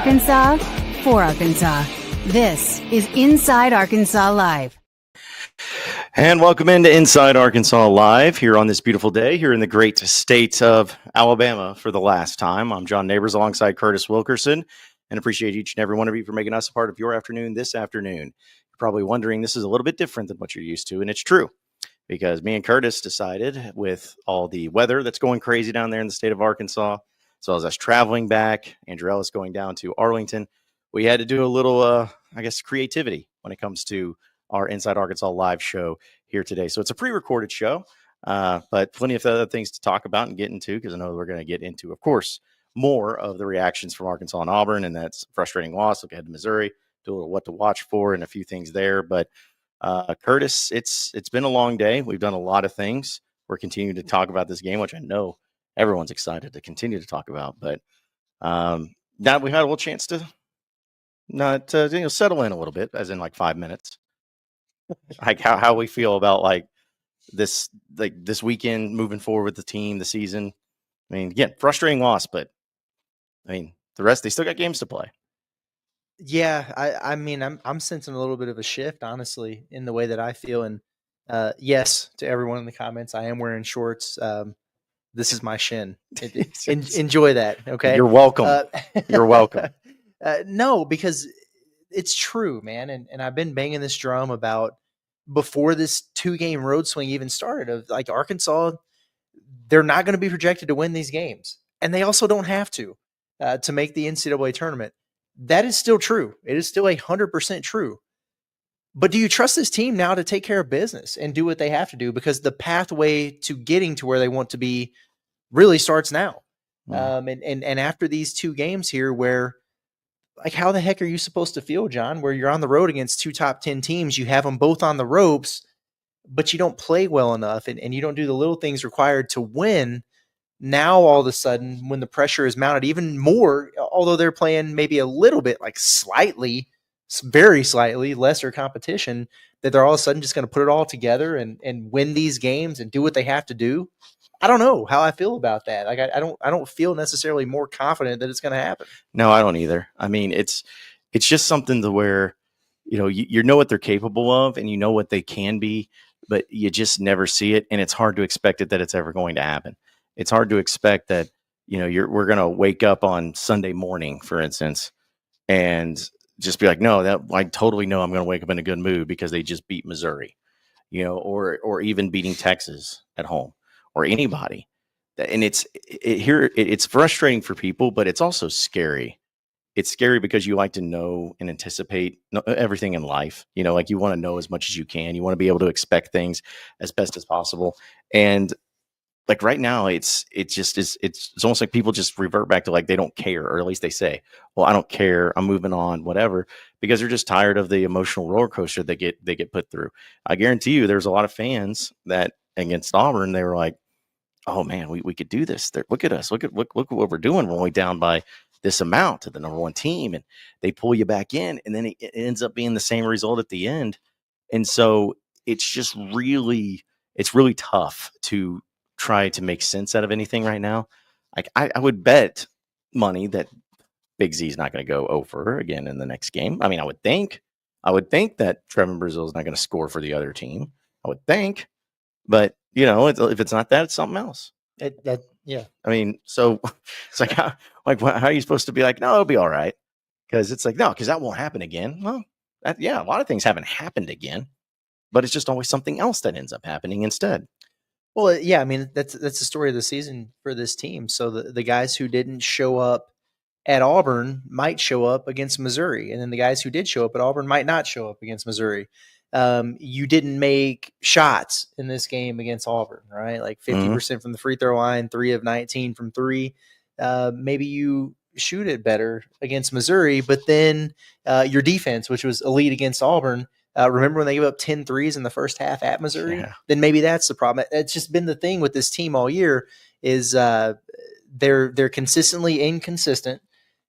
Arkansas, for Arkansas. This is Inside Arkansas Live. And welcome into Inside Arkansas Live here on this beautiful day here in the great state of Alabama for the last time. I'm John Neighbors alongside Curtis Wilkerson, and appreciate each and every one of you for making us a part of your afternoon this afternoon. You're probably wondering, this is a little bit different than what you're used to, and it's true, because me and Curtis decided, with all the weather that's going crazy down there in the state of Arkansas, as well as us traveling back, Andrew Ellis going down to Arlington, we had to do a little, creativity when it comes to our Inside Arkansas Live show here today. So it's a pre-recorded show, but plenty of other things to talk about and get into, because I know we're going to get into, of course, more of the reactions from Arkansas and Auburn, and that's a frustrating loss. Look ahead to Missouri, do a little what to watch for and a few things there. But Curtis, it's been a long day. We've done a lot of things. We're continuing to talk about this game, which I know everyone's excited to continue to talk about. But now we had a little chance to settle in a little bit, as in like 5 minutes. Like how we feel about this weekend moving forward with the team, the season. I mean, again, frustrating loss, but I mean, the rest, they still got games to play. Yeah, I mean, I'm sensing a little bit of a shift, honestly, in the way that I feel. And yes, to everyone in the comments, I am wearing shorts. This is my shin. Enjoy that, okay? You're welcome. You're welcome. No, because it's true, man. And I've been banging this drum about before this 2-game road swing even started, of like Arkansas, they're not going to be projected to win these games. And they also don't have to make the NCAA tournament. That is still true. It is still 100% true. But do you trust this team now to take care of business and do what they have to do? Because the pathway to getting to where they want to be really starts now. And after these 2 games here, where, like, how the heck are you supposed to feel, John, where you're on the road against 2 top 10 teams, you have them both on the ropes, but you don't play well enough and you don't do the little things required to win. Now, all of a sudden, when the pressure is mounted even more, although they're playing maybe a little bit, like slightly, very slightly lesser competition, that they're all of a sudden just going to put it all together and win these games and do what they have to do. I don't know how I feel about that. Like, I don't feel necessarily more confident that it's going to happen. No, I don't either. I mean, it's just something to where, you know what they're capable of and you know what they can be, but you just never see it. And it's hard to expect it that it's ever going to happen. It's hard to expect that, we're going to wake up on Sunday morning, for instance, and just be like, no, that I totally know I'm going to wake up in a good mood because they just beat Missouri, or even beating Texas at home or anybody. And it's frustrating for people, but it's also scary. It's scary because you like to know and anticipate everything in life. Like, you want to know as much as you can. You want to be able to expect things as best as possible. And like right now, it's almost like people just revert back to, like, they don't care, or at least they say, well, I don't care, I'm moving on, whatever, because they're just tired of the emotional roller coaster they get put through. I guarantee you there's a lot of fans that against Auburn, they were like, oh man, we could do this. Look at us. Look what we're doing. We're only down by this amount to the number 1 team, and they pull you back in, and then it ends up being the same result at the end. And so it's really tough to try to make sense out of anything right now. Like, I would bet money that Big Z is not going to go over again in the next game. I mean, I would think that Trevin Brazil is not going to score for the other team. I would think, but if it's not that, it's something else. Yeah. I mean, so it's like, how are you supposed to be like, no, it'll be all right? Because it's like, no, because that won't happen again. Well, a lot of things haven't happened again, but it's just always something else that ends up happening instead. Well, yeah, I mean, that's the story of the season for this team. So the guys who didn't show up at Auburn might show up against Missouri, and then the guys who did show up at Auburn might not show up against Missouri. You didn't make shots in this game against Auburn, right? Like 50% from the free throw line, 3 of 19 from 3. Maybe you shoot it better against Missouri, but then your defense, which was elite against Auburn, remember when they gave up 10 threes in the first half at Missouri? Yeah. Then maybe that's the problem. It's just been the thing with this team all year, is they're consistently inconsistent,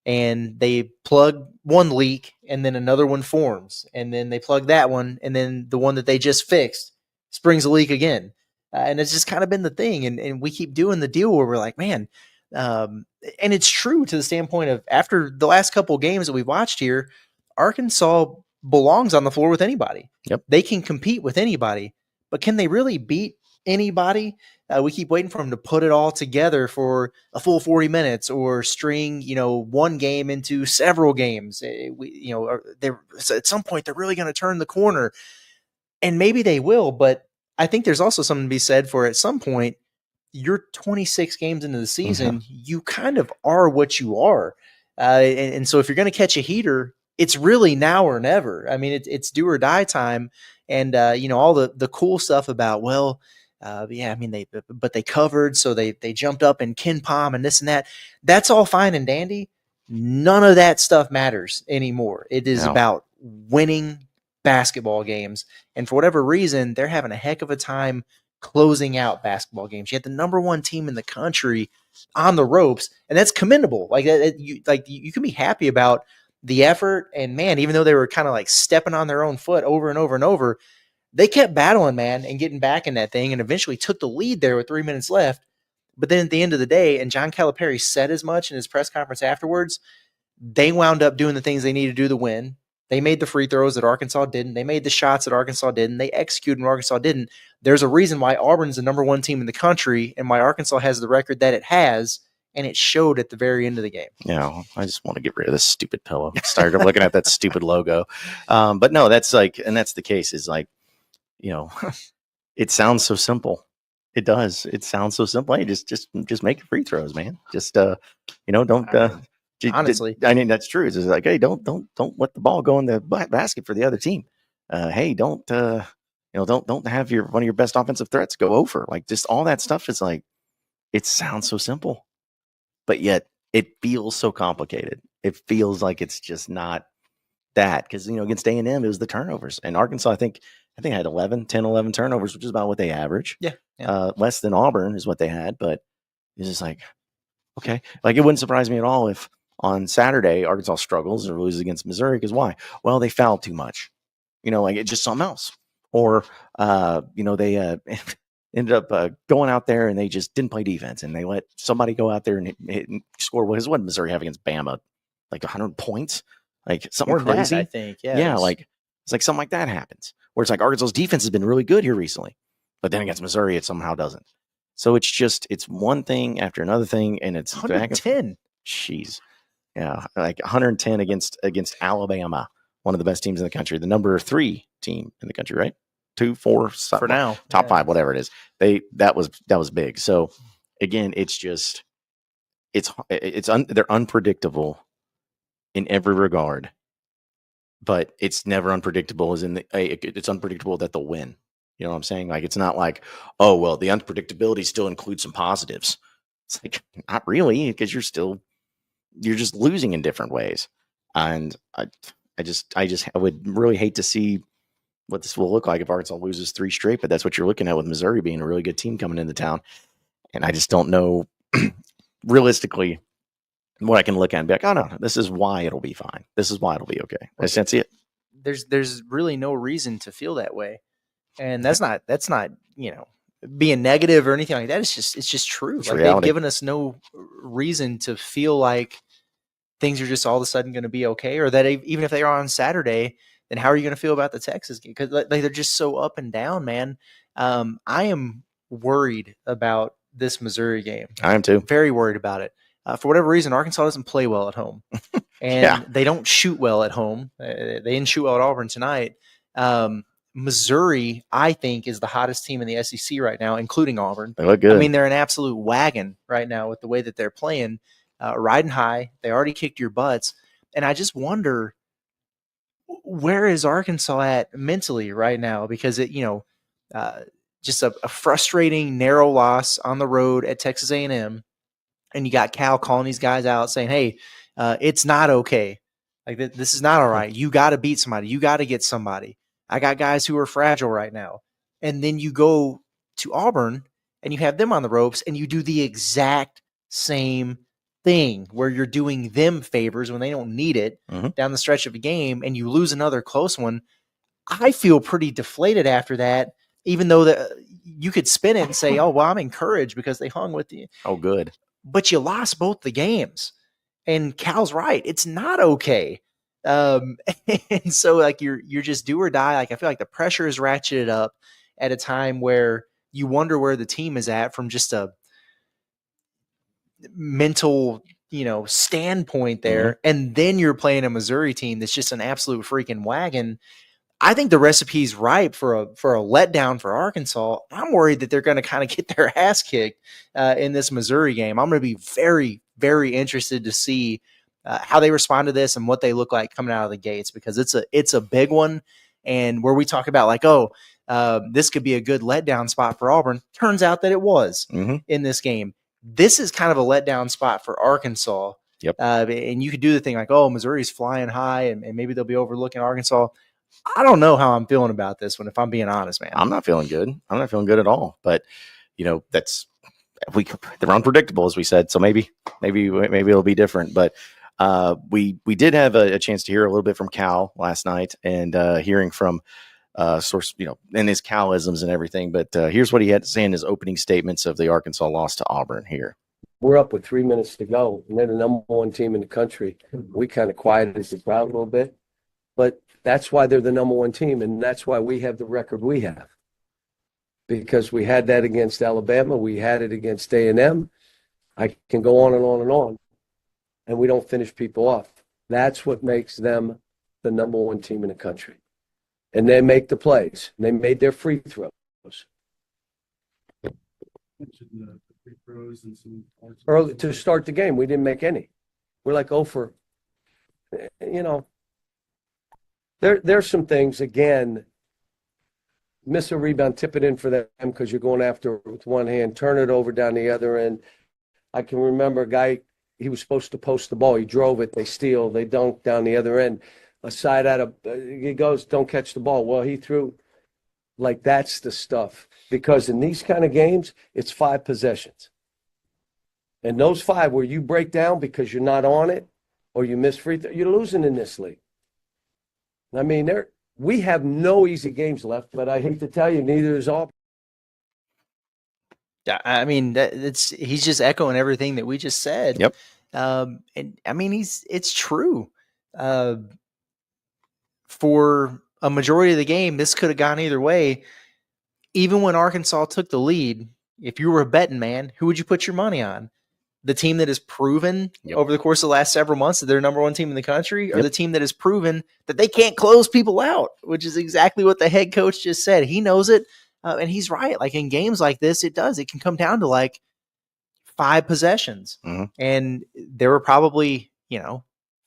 and they plug one leak and then another one forms, and then they plug that one, and then the one that they just fixed springs a leak again. And it's just kind of been the thing. And we keep doing the deal where we're like, man, And it's true to the standpoint of after the last couple of games that we've watched here, Arkansas belongs on the floor with anybody. Yep. They can compete with anybody, but can they really beat anybody? We keep waiting for them to put it all together for a full 40 minutes or string, one game into several games. At some point they're really going to turn the corner, and maybe they will. But I think there's also something to be said for at some point, you're 26 games into the season, you kind of are what you are. And so if you're going to catch a heater, it's really now or never. I mean, it's do or die time. And, all the cool stuff about, they covered, so they jumped up and Ken Palm and this and that. That's all fine and dandy. None of that stuff matters anymore. It is about winning basketball games. And for whatever reason, they're having a heck of a time closing out basketball games. You had the number one team in the country on the ropes, and that's commendable. You can be happy about the effort. And man, even though they were kind of like stepping on their own foot over and over and over, they kept battling, man, and getting back in that thing, and eventually took the lead there with 3 minutes left. But then at the end of the day, and John Calipari said as much in his press conference afterwards, they wound up doing the things they needed to do to win. They made the free throws that Arkansas didn't. They made the shots that Arkansas didn't. They executed when Arkansas didn't. There's a reason why Auburn's the number one team in the country and why Arkansas has the record that it has, and it showed at the very end of the game. Yeah, I just want to get rid of this stupid pillow. Started looking at that stupid logo. But no, that's the case is like, it sounds so simple. It does. It sounds so simple. Hey, just make free throws, man. Just, don't. Honestly, I mean, that's true. It's just like, hey, don't let the ball go in the basket for the other team. Hey, don't have one of your best offensive threats go over. Like, just all that stuff is like, it sounds so simple, but yet it feels so complicated. It feels like it's just not that, because against A&M it was the turnovers, and Arkansas I think had 11 turnovers, which is about what they average. Yeah. Less than Auburn is what they had, but it's just like, okay, like it wouldn't surprise me at all if on Saturday Arkansas struggles or loses against Missouri. Because why? Well, they fouled too much. Like it's just something else. Or they ended up going out there and they just didn't play defense, and they let somebody go out there and hit and score. What did Missouri have against Bama? Like 100 points, like something more crazy. That, I think, it's like something like that happens. Where it's like Arkansas's defense has been really good here recently, but then against Missouri it somehow doesn't. So it's one thing after another thing, and it's 110. Jeez, yeah, like 110 against Alabama, one of the best teams in the country, the number 3 team in the country, right? 2, 4, for now, top 5, whatever it is. That was big. So again, it's just they're unpredictable in every regard, but it's never unpredictable as in it's unpredictable that they'll win. You know what I'm saying? Like, it's not like, oh, well, the unpredictability still includes some positives. It's like, not really, because you're just losing in different ways. And I would really hate to see what this will look like if Arkansas loses 3 straight, but that's what you're looking at with Missouri being a really good team coming into town. And I just don't know realistically what I can look at and be like, oh no, this is why it'll be fine. This is why it'll be okay. I sense it. There's really no reason to feel that way. And that's not, being negative or anything like that. It's just true. It's like reality. They've given us no reason to feel like things are just all of a sudden going to be okay, or that even if they are on Saturday, then how are you going to feel about the Texas game? Because they're just so up and down, man. I am worried about this Missouri game. I am too. Very worried about it. For whatever reason, Arkansas doesn't play well at home, and they don't shoot well at home. They didn't shoot well at Auburn tonight. Missouri, I think, is the hottest team in the SEC right now, including Auburn. They look good. I mean, they're an absolute wagon right now with the way that they're playing, riding high. They already kicked your butts. And I just wonder, where is Arkansas at mentally right now? Because just a frustrating, narrow loss on the road at Texas A&M. And you got Cal calling these guys out saying, hey, it's not okay. Like, this is not all right. You got to beat somebody. You got to get somebody. I got guys who are fragile right now. And then you go to Auburn and you have them on the ropes and you do the exact same thing where you're doing them favors when they don't need it down the stretch of a game, and you lose another close one. I feel pretty deflated after that, even though you could spin it and say, oh, well, I'm encouraged because they hung with you. Oh, good. but you lost both the games. And Cal's right. It's not okay. And so like you're just do or die. Like I feel like the pressure is ratcheted up at a time where you wonder where the team is at from just a mental, standpoint there. And then you're playing a Missouri team that's just an absolute freaking wagon. I think the recipe's ripe for a letdown for Arkansas. I'm worried that they're going to kind of get their ass kicked in this Missouri game. I'm going to be very, very interested to see how they respond to this and what they look like coming out of the gates, because it's a big one. And where we talk about like, this could be a good letdown spot for Auburn, turns out that it was in this game. This is kind of a letdown spot for Arkansas. Yep. And you could do the thing like, Missouri's flying high and maybe they'll be overlooking Arkansas. I don't know how I'm feeling about this one, if I'm being honest, man. I'm not feeling good. I'm not feeling good at all. But they're unpredictable, as we said. So maybe it'll be different. But we did have a chance to hear a little bit from Cal last night, and hearing from source, and his Cal-isms and everything. But here's what he had to say in his opening statements of the Arkansas loss to Auburn. Here, we're up with 3 minutes to go, and they're the number one team in the country. We kind of quieted the crowd a little bit, but that's why they're the number one team, and that's why we have the record we have. Because we had that against Alabama, we had it against A&M. I can go on and on and on, and we don't finish people off. That's what makes them the number one team in the country. And they make the plays. And they made their free throws. Early to start the game, we didn't make any. We're like, There's some things, again, miss a rebound, tip it in for them because you're going after it with one hand, turn it over down the other end. I can remember a guy, he was supposed to post the ball. He drove it, they steal, they dunk down the other end. A side he goes, don't catch the ball. Well, he threw, like that's the stuff. Because in these kind of games, it's 5 possessions. And those 5 where you break down because you're not on it or you miss free throw, you're losing in this league. I mean, we have no easy games left, but I hate to tell you, neither is Auburn. Yeah, I mean, he's just echoing everything that we just said. Yep. And I mean, it's true. For a majority of the game, this could have gone either way. Even when Arkansas took the lead, if you were a betting man, who would you put your money on? The team that has proven over the course of the last several months that they're number one team in the country, or the team that has proven that they can't close people out, which is exactly what the head coach just said. He knows it, and he's right. Like in games like this, it can come down to like 5 possessions. And there were probably,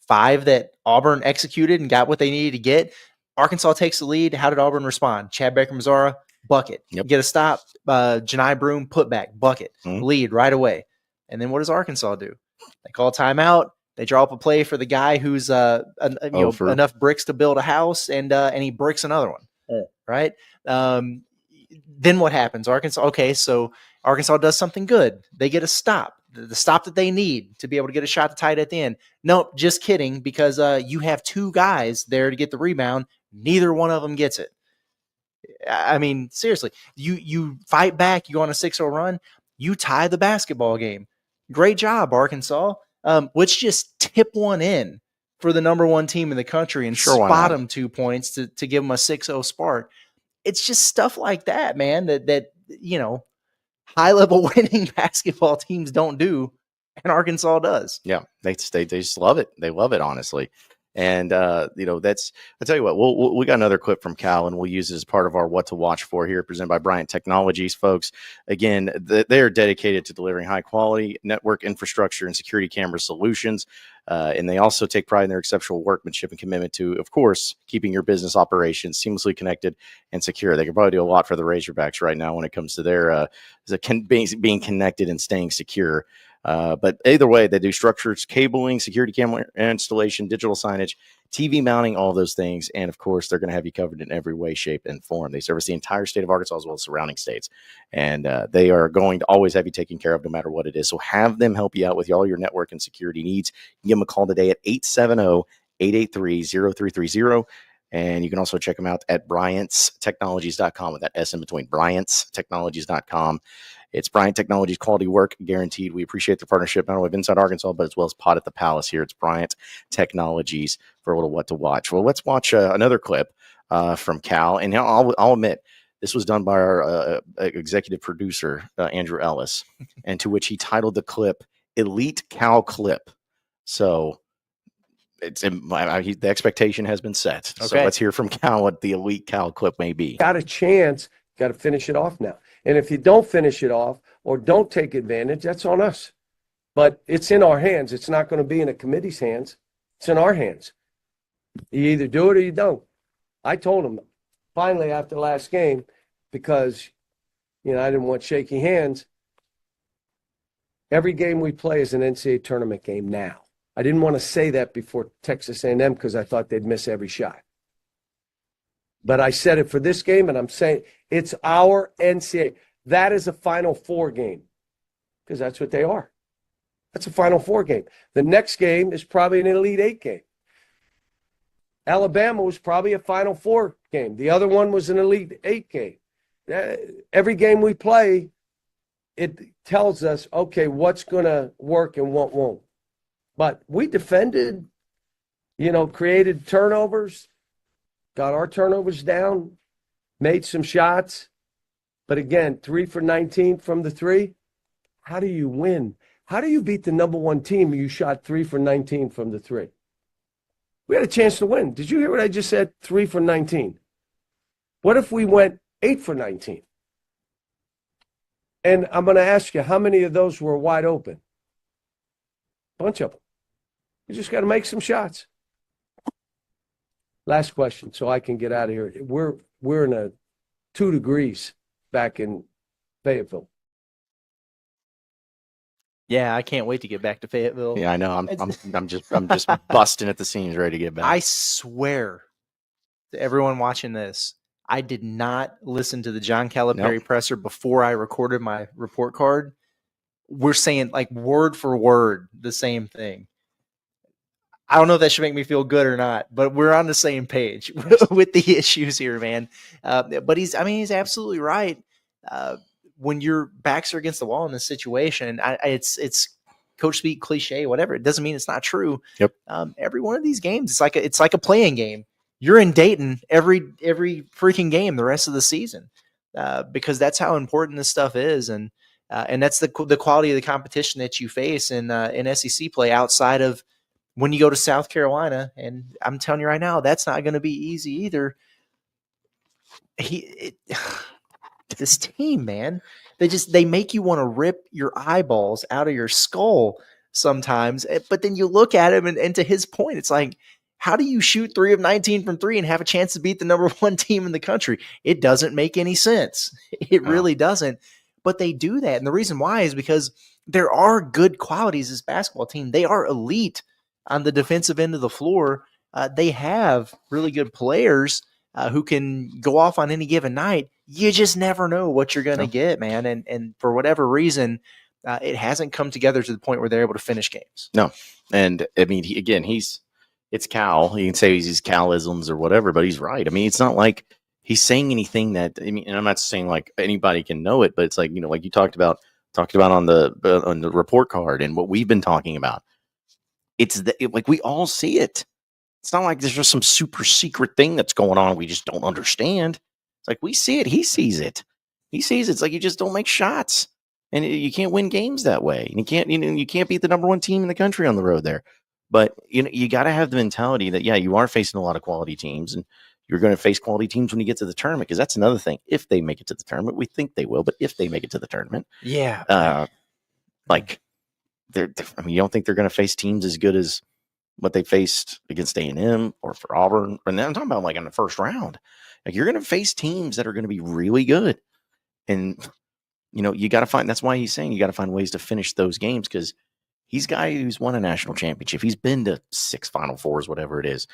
5 that Auburn executed and got what they needed to get. Arkansas takes the lead. How did Auburn respond? Chad Baker-Mazara, bucket. Get a stop. Janai Broome, putback, bucket. Lead right away. And then what does Arkansas do? They call timeout. They draw up a play for the guy who's enough bricks to build a house, and he bricks another one. Right? Then what happens? Arkansas. Okay, so Arkansas does something good. They get a stop, the stop that they need to be able to get a shot to tie it at the end. Nope, just kidding, because you have 2 guys there to get the rebound. Neither one of them gets it. I mean, seriously, you fight back. You go on a 6-0 run. You tie the basketball game. Great job, Arkansas. Let's just tip one in for the number one team in the country and spot them 2 points to give them a 6-0 spark. It's just stuff like that, man, that high-level winning basketball teams don't do, and Arkansas does. Yeah, they just love it. They love it, honestly. And, I'll tell you what, we got another clip from Cal, and we'll use it as part of our What to Watch For here, presented by Bryant Technologies, folks. Again, they are dedicated to delivering high quality network infrastructure and security camera solutions. And they also take pride in their exceptional workmanship and commitment to, of course, keeping your business operations seamlessly connected and secure. They can probably do a lot for the Razorbacks right now when it comes to their being connected and staying secure. But either way, they do structures, cabling, security camera installation, digital signage, TV mounting, all those things. And of course, they're going to have you covered in every way, shape, and form. They service the entire state of Arkansas as well as surrounding states. And they are going to always have you taken care of no matter what it is. So have them help you out with all your network and security needs. Give them a call today at 870-883-0330. And you can also check them out at BryantsTechnologies.com with that S in between, BryantsTechnologies.com. It's Bryant Technologies, quality work guaranteed. We appreciate the partnership, not only of Inside Arkansas, but as well as Pod at the Palace here. It's Bryant Technologies for a little what to watch. Well, let's watch another clip from Cal. And I'll admit, this was done by our executive producer, Andrew Ellis, and to which he titled the clip Elite Cal Clip. So the expectation has been set. Okay. So let's hear from Cal what the Elite Cal Clip may be. Got a chance, got to finish it off now. And if you don't finish it off or don't take advantage, that's on us. But it's in our hands. It's not going to be in a committee's hands. It's in our hands. You either do it or you don't. I told him finally after the last game, because, I didn't want shaky hands. Every game we play is an NCAA tournament game now. I didn't want to say that before Texas A&M because I thought they'd miss every shot. But I said it for this game, and I'm saying it's our NCAA. That is a Final Four game because that's what they are. That's a Final Four game. The next game is probably an Elite Eight game. Alabama was probably a Final Four game. The other one was an Elite Eight game. Every game we play, it tells us, okay, what's going to work and what won't. But we defended, created turnovers, got our turnovers down, made some shots. But again, 3 for 19 from the three. How do you win? How do you beat the number one team? You shot 3 for 19 from the three. We had a chance to win. Did you hear what I just said? 3 for 19. What if we went 8 for 19? And I'm going to ask you, how many of those were wide open? Bunch of them. You just got to make some shots. Last question, so I can get out of here. We're in a 2 degrees back in Fayetteville. Yeah, I can't wait to get back to Fayetteville. Yeah, I know. I'm just busting at the seams, ready to get back. I swear to everyone watching this, I did not listen to the John Calipari presser before I recorded my report card. We're saying like word for word the same thing. I don't know if that should make me feel good or not, but we're on the same page with the issues here, man. But he's absolutely right. When your backs are against the wall in this situation, it's coach speak, cliche, whatever. It doesn't mean it's not true. Yep. Every one of these games, it's like a playing game. You're in Dayton every freaking game the rest of the season, because that's how important this stuff is, and that's the quality of the competition that you face in SEC play outside of when you go to South Carolina. And I'm telling you right now, that's not going to be easy either. This team, man, they make you want to rip your eyeballs out of your skull sometimes. But then you look at him, and to his point, it's like, how do you shoot 3 of 19 from 3 and have a chance to beat the number one team in the country? It doesn't make any sense. It really doesn't. But they do that. And the reason why is because there are good qualities as a basketball team. They are elite on the defensive end of the floor. They have really good players who can go off on any given night. You just never know what you're going to get, man. And for whatever reason, it hasn't come together to the point where they're able to finish games. No. And I mean, it's Cal. You can say he's Cal-isms or whatever, but he's right. I mean, it's not like he's saying anything that, and I'm not saying like anybody can know it, but it's like, like you talked about on the report card and what we've been talking about. It's like we all see it. It's not like there's just some super secret thing that's going on we just don't understand. It's like we see it. He sees it. It's like you just don't make shots, and you can't win games that way. And you can't beat the number one team in the country on the road there. But you got to have the mentality that you are facing a lot of quality teams, and you're going to face quality teams when you get to the tournament, because that's another thing. If they make it to the tournament, we think they will, but if they make it to the tournament, you don't think they're going to face teams as good as what they faced against A&M or for Auburn. And then I'm talking about like in the first round. Like you're going to face teams that are going to be really good. And, you got to find, that's why he's saying you got to find ways to finish those games, because he's a guy who's won a national championship. He's been to 6 Final Fours, whatever it is.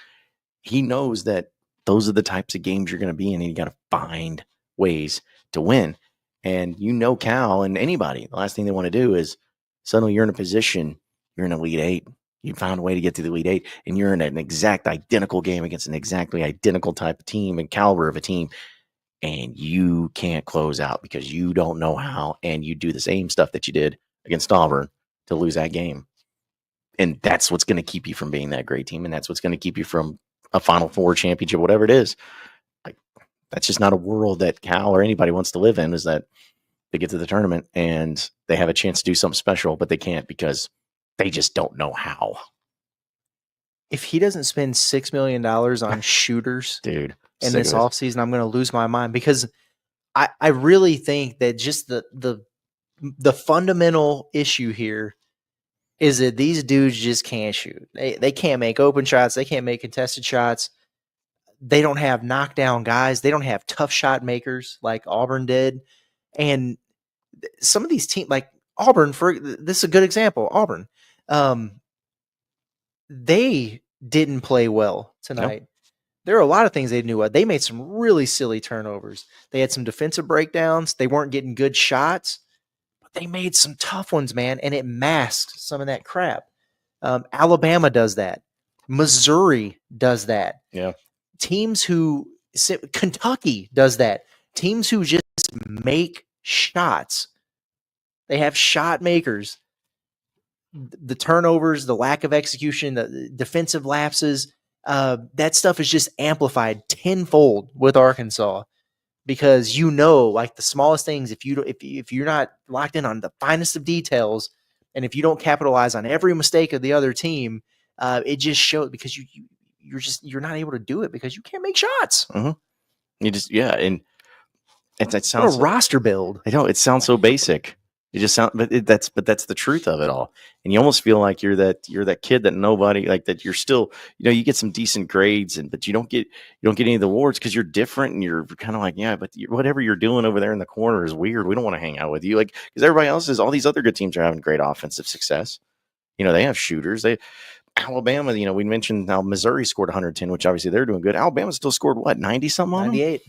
He knows that those are the types of games you're going to be in, and you got to find ways to win. And Cal and anybody, the last thing they want to do is suddenly you're in a position, you're in Elite Eight. You found a way to get to the Elite Eight, and you're in an exact identical game against an exactly identical type of team and caliber of a team. and you can't close out because you don't know how, and you do the same stuff that you did against Auburn to lose that game. And that's what's going to keep you from being that great team, and that's what's going to keep you from a Final Four championship, whatever it is. Like, that's just not a world that Cal or anybody wants to live in, is that they get to the tournament and they have a chance to do something special, but they can't because they just don't know how. If he doesn't spend $6 million on shooters Dude, in this offseason, I'm going to lose my mind, because I really think that just the fundamental issue here is that these dudes just can't shoot. They can't make open shots. They can't make contested shots. They don't have knockdown guys. They don't have tough shot makers like Auburn did. And some of these teams, like Auburn, this is a good example. Auburn, they didn't play well tonight. Nope. There are a lot of things they knew. They made some really silly turnovers. They had some defensive breakdowns. They weren't getting good shots, but they made some tough ones, man, and it masked some of that crap. Alabama does that. Missouri does that. Yeah. Kentucky does that. Teams who just make shots. They have shot makers. The turnovers, the lack of execution, the defensive lapses, that stuff is just amplified tenfold with Arkansas, because like the smallest things, if you're not locked in on the finest of details, and if you don't capitalize on every mistake of the other team, it just shows, because you're not able to do it because you can't make shots. Mm-hmm. And it sounds what a roster build. I know it sounds so basic. It just sounds, but that's the truth of it all. And you almost feel like you're that kid that nobody, like, that you're still, you get some decent grades, but you don't get any of the awards because you're different, and you're kind of like, yeah, but whatever you're doing over there in the corner is weird. We don't want to hang out with you, like, because everybody else all these other good teams are having great offensive success. They have shooters. Alabama, we mentioned how Missouri scored 110, which obviously they're doing good. Alabama still scored what, 90 something on 98.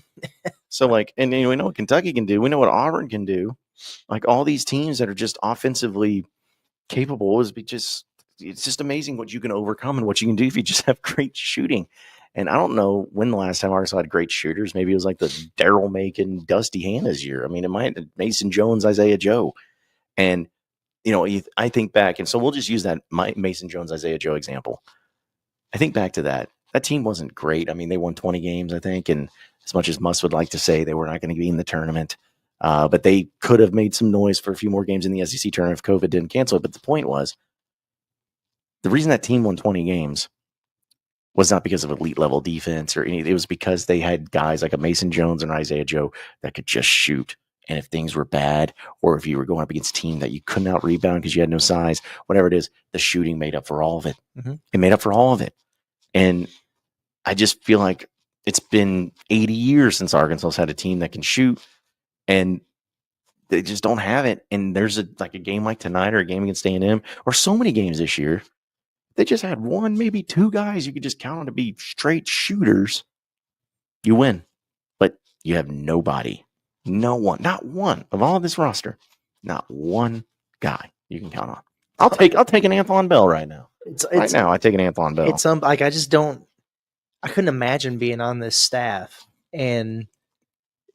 So like, and we know what Kentucky can do. We know what Auburn can do. Like, all these teams that are just offensively capable it's just amazing what you can overcome and what you can do if you just have great shooting. And I don't know when the last time Arkansas had great shooters. Maybe it was like the Daryl Macon, Dusty Hannah's year. I mean, it might Mason Jones, Isaiah Joe. And, I think back, and so we'll just use that Mason Jones, Isaiah Joe example. I think back to that team wasn't great. I mean, they won 20 games, I think. And as much as Muss would like to say they were not going to be in the tournament, but they could have made some noise for a few more games in the SEC tournament if COVID didn't cancel it. But the point was, the reason that team won 20 games was not because of elite level defense or anything. It was because they had guys like a Mason Jones and Isaiah Joe that could just shoot. And if things were bad, or if you were going up against a team that you could not rebound because you had no size, whatever it is, the shooting made up for all of it. Mm-hmm. It made up for all of it. And I just feel like it's been 80 years since Arkansas had a team that can shoot, and they just don't have it. And there's a game like tonight, or a game against A&M, or so many games this year, they just had one, maybe two guys you could just count on to be straight shooters. You win, but you have nobody. No one, not one of all this roster, not one guy you can count on. I'll take an Anthon Bell right now. Right now, I take an Anthon Bell. It's I couldn't imagine being on this staff and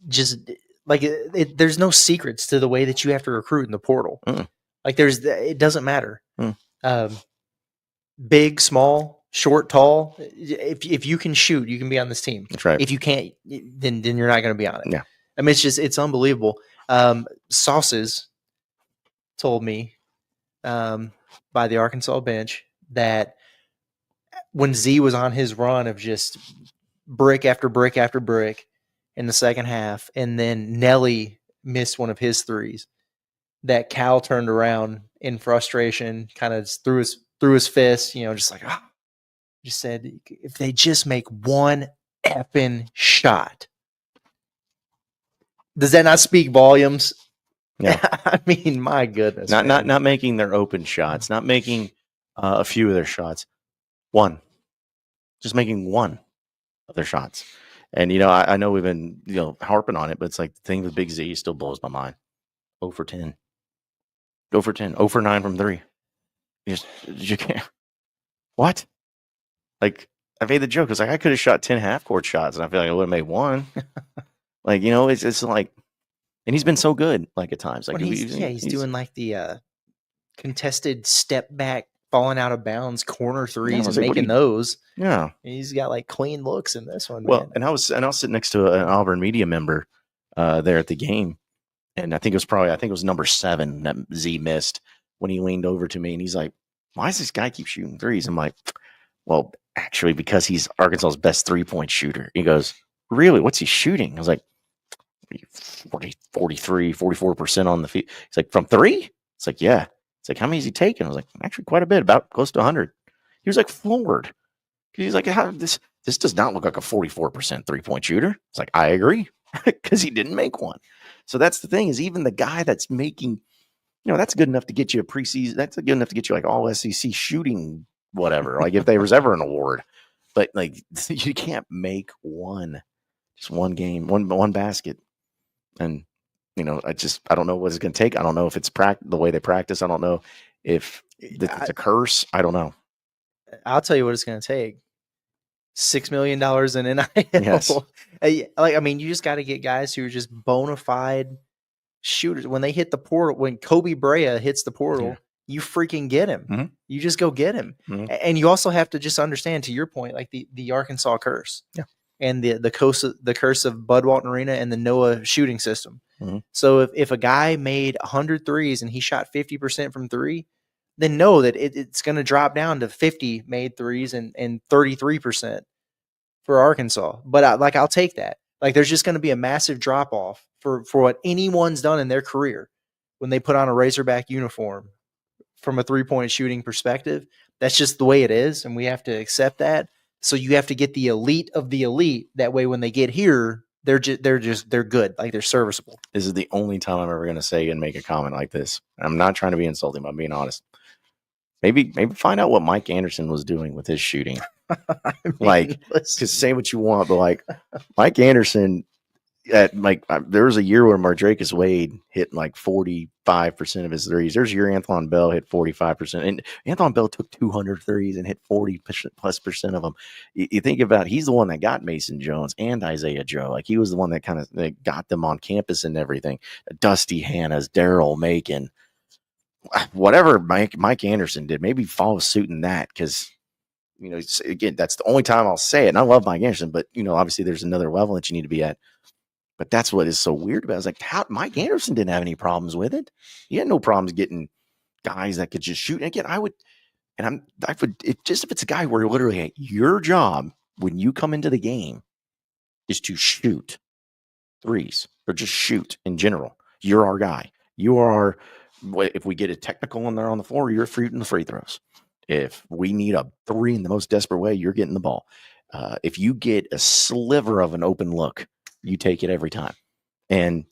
just there's no secrets to the way that you have to recruit in the portal. Mm. Like it doesn't matter. Big, small, short, tall. If you can shoot, you can be on this team. That's right. If you can't, then you're not going to be on it. Yeah. I mean, it's unbelievable. Sauces told me by the Arkansas bench that when Z was on his run of just brick after brick after brick in the second half, and then Nelly missed one of his threes, that Cal turned around in frustration, kind of threw his fist, just like, just said, if they just make one effing shot. Does that not speak volumes? Yeah. I mean, my goodness. Not making their open shots, not making a few of their shots. One. Just making one of their shots. And, I know we've been, harping on it, but it's like the thing with Big Z still blows my mind. 0 for 10. Go for 10. 0 for 9 from 3. You can't. What? Like, I made the joke. It's like I could have shot 10 half-court shots, and I feel like I would have made one. Like, it's like, and he's been so good, like at times. Like When he's doing like the contested step back, falling out of bounds, corner threes, and like, making those. Yeah. He's got like clean looks in this one, Well, man. and I was sitting next to an Auburn media member there at the game, and I think it was number 7 that Z missed when he leaned over to me, and he's like, "Why does this guy keep shooting threes?" I'm like, "Well, actually, because he's Arkansas's best 3-point shooter." He goes, "Really? What's he shooting?" I was like, 43, 44% on the field. He's like, "From 3?" It's like, "Yeah." It's like, "How many is he taking?" I was like, "Actually, quite a bit, about close to 100." He was like floored. He's like, "How this does not look like a 44% 3-point shooter." It's like, I agree, because he didn't make one. So that's the thing, is even the guy that's making, that's good enough to get you a preseason. That's good enough to get you like all SEC shooting, whatever. Like if there was ever an award, but like you can't make just one game, one basket. And, I don't know what it's going to take. I don't know if it's the way they practice. I don't know if it's a curse. I don't know. I'll tell you what it's going to take. $6 million in NIL. Yes. You just got to get guys who are just bona fide shooters. When they hit the portal, when Kobe Brea hits the portal, you freaking get him. Mm-hmm. You just go get him. Mm-hmm. And you also have to just understand, to your point, like the Arkansas curse. Yeah. And the curse of Bud Walton Arena and the NOAA shooting system. Mm-hmm. So if a guy made 100 threes and he shot 50% from 3, then know that it's going to drop down to 50 made threes and 33% for Arkansas. But I'll take that. Like there's just going to be a massive drop off for what anyone's done in their career when they put on a Razorback uniform from a 3-point shooting perspective. That's just the way it is, and we have to accept that. So you have to get the elite of the elite. That way, when they get here, they're good. Like they're serviceable. This is the only time I'm ever going to say and make a comment like this. I'm not trying to be insulting, I'm being honest. Maybe find out what Mike Anderson was doing with his shooting. Because say what you want, but like Mike Anderson, there was a year where Mardrakus Wade hit like 45% of his threes. There's a year Anthon Bell hit 45%, and Anthon Bell took 200 threes and hit 40+% of them. You think about, he's the one that got Mason Jones and Isaiah Joe. Like he was the one that kind of got them on campus and everything. Dusty Hannas, Daryl Macon, whatever Mike Anderson did, maybe follow suit in that, because again, that's the only time I'll say it. And I love Mike Anderson, but obviously there's another level that you need to be at. But that's what is so weird about it. It's like, how Mike Anderson didn't have any problems with it. He had no problems getting guys that could just shoot. And again, if it's a guy where literally, hey, your job when you come into the game is to shoot threes or just shoot in general. You're our guy. You are, if we get it technical and they're on the floor, you're shooting the free throws. If we need a 3 in the most desperate way, you're getting the ball. If you get a sliver of an open look, you take it every time. And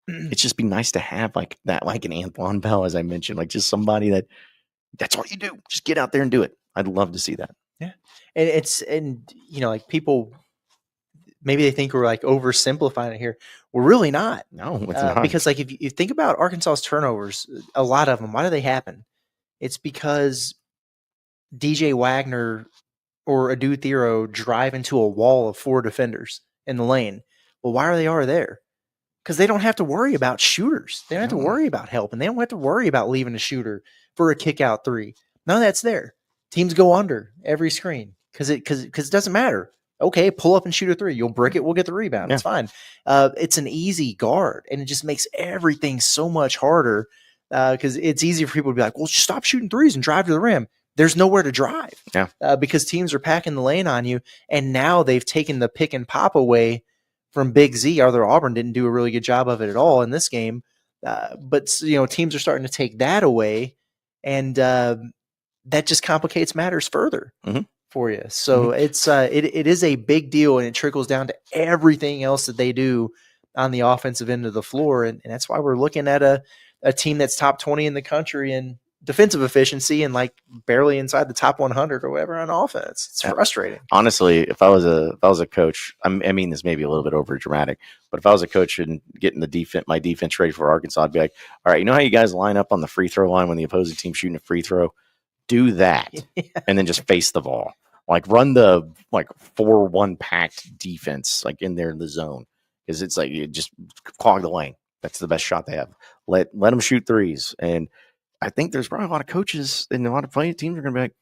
it's just be nice to have like that, like an Anthon Bell, as I mentioned, like just somebody that's all you do. Just get out there and do it. I'd love to see that. Yeah. And like people, maybe they think we're like oversimplifying it here. We're really not. No, it's not. Because like if you think about Arkansas's turnovers, a lot of them, why do they happen? It's because DJ Wagner or Adu Thero drive into a wall of 4 defenders in the lane. Well, why are they there? Because they don't have to worry about shooters. They don't have to worry about help, and they don't have to worry about leaving a shooter for a kick out 3. None of that's there. Teams go under every screen because it doesn't matter. Okay, pull up and shoot a 3. You'll brick it. We'll get the rebound. Yeah. It's fine. It's an easy guard, and it just makes everything so much harder because it's easy for people to be like, well, just stop shooting 3s and drive to the rim. There's nowhere to drive because teams are packing the lane on you, and now they've taken the pick and pop away from Big Z. Although Auburn didn't do a really good job of it at all in this game, but teams are starting to take that away, and that just complicates matters further for you. So it is a big deal, and it trickles down to everything else that they do on the offensive end of the floor, and that's why we're looking at a team that's top 20 in the country in defensive efficiency and like barely inside the top 100 or whatever on offense. It's frustrating. Honestly, if I was a coach, I mean this may be a little bit over dramatic, but if I was a coach and getting my defense ready for Arkansas, I'd be like, all right, you know how you guys line up on the free throw line when the opposing team's shooting a free throw? Do that and then just face the ball. Like run the 4-1 packed defense like in there in the zone because it's like you just clog the lane. That's the best shot they have. Let them shoot threes. And I think there's probably a lot of coaches and a lot of playing teams are going to be like,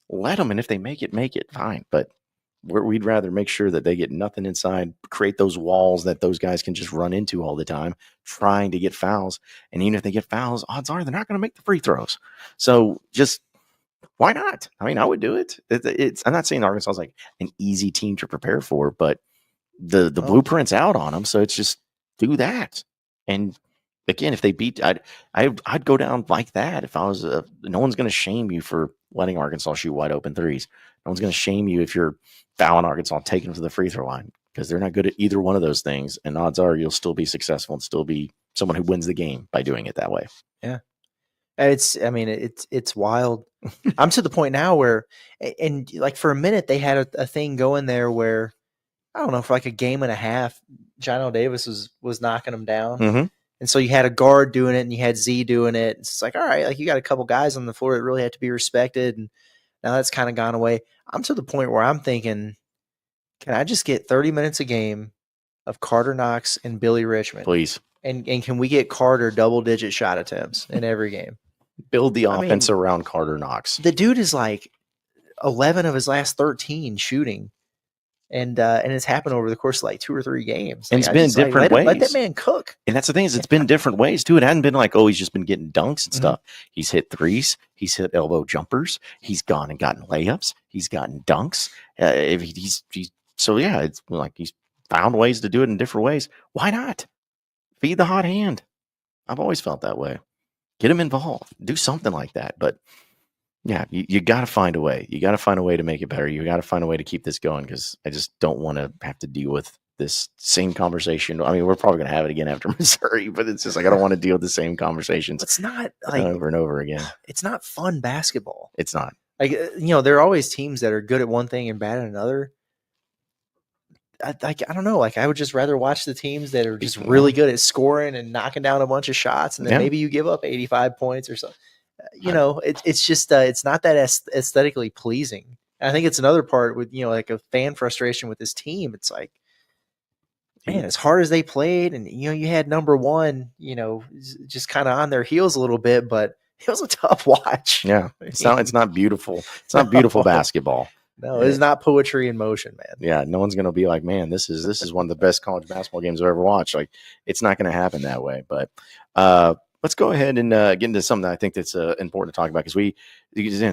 let them. And if they make it, fine. But we'd rather make sure that they get nothing inside, create those walls that those guys can just run into all the time, trying to get fouls. And even if they get fouls, odds are they're not going to make the free throws. So just why not? I mean, I would do it. I'm not saying Arkansas is like an easy team to prepare for, but the blueprint's out on them. So it's just do that. And again, if they beat, I'd go down like that. If I was, no one's going to shame you for letting Arkansas shoot wide open threes. No one's going to shame you if you're fouling Arkansas, taking them to the free throw line, because they're not good at either one of those things. And odds are you'll still be successful and still be someone who wins the game by doing it that way. Yeah. It's wild. I'm to the point now where, and like for a minute they had a thing going there where, I don't know, for like a game and a half, John L. Davis was knocking them down. Mm-hmm. And so you had a guard doing it and you had Z doing it. It's like, all right, like you got a couple guys on the floor that really have to be respected. And now that's kind of gone away. I'm to the point where I'm thinking, can I just get 30 minutes a game of Carter Knox and Billy Richmond? Please. And can we get Carter double-digit shot attempts in every game? Build the offense around Carter Knox. The dude is like 11 of his last 13 shooting. And it's happened over the course of like 2 or 3 games. And like, it's been different ways. Let that man cook. And that's the thing is it's been different ways too. It hadn't been like, oh, he's just been getting dunks and stuff. He's hit threes. He's hit elbow jumpers. He's gone and gotten layups. He's gotten dunks. So yeah, it's like he's found ways to do it in different ways. Why not? Feed the hot hand. I've always felt that way. Get him involved. Do something like that. But yeah, you got to find a way. You got to find a way to make it better. You got to find a way to keep this going, because I just don't want to have to deal with this same conversation. I mean, we're probably going to have it again after Missouri, but it's just like I don't want to deal with the same conversations. It's not like over and over again. It's not fun basketball. It's not. Like, there are always teams that are good at one thing and bad at another. I don't know. Like, I would just rather watch the teams that are just really good at scoring and knocking down a bunch of shots, and then maybe you give up 85 points or something. It's just it's not that aesthetically pleasing. And I think it's another part with like a fan frustration with this team. It's like, man, as hard as they played, and you had number one, just kind of on their heels a little bit, but it was a tough watch. Yeah, it's not beautiful. It's not beautiful basketball. No, it's not poetry in motion, man. Yeah, no one's gonna be like, man, this is one of the best college basketball games I've ever watched. Like, it's not gonna happen that way. But let's go ahead and get into something that I think that's important to talk about, because we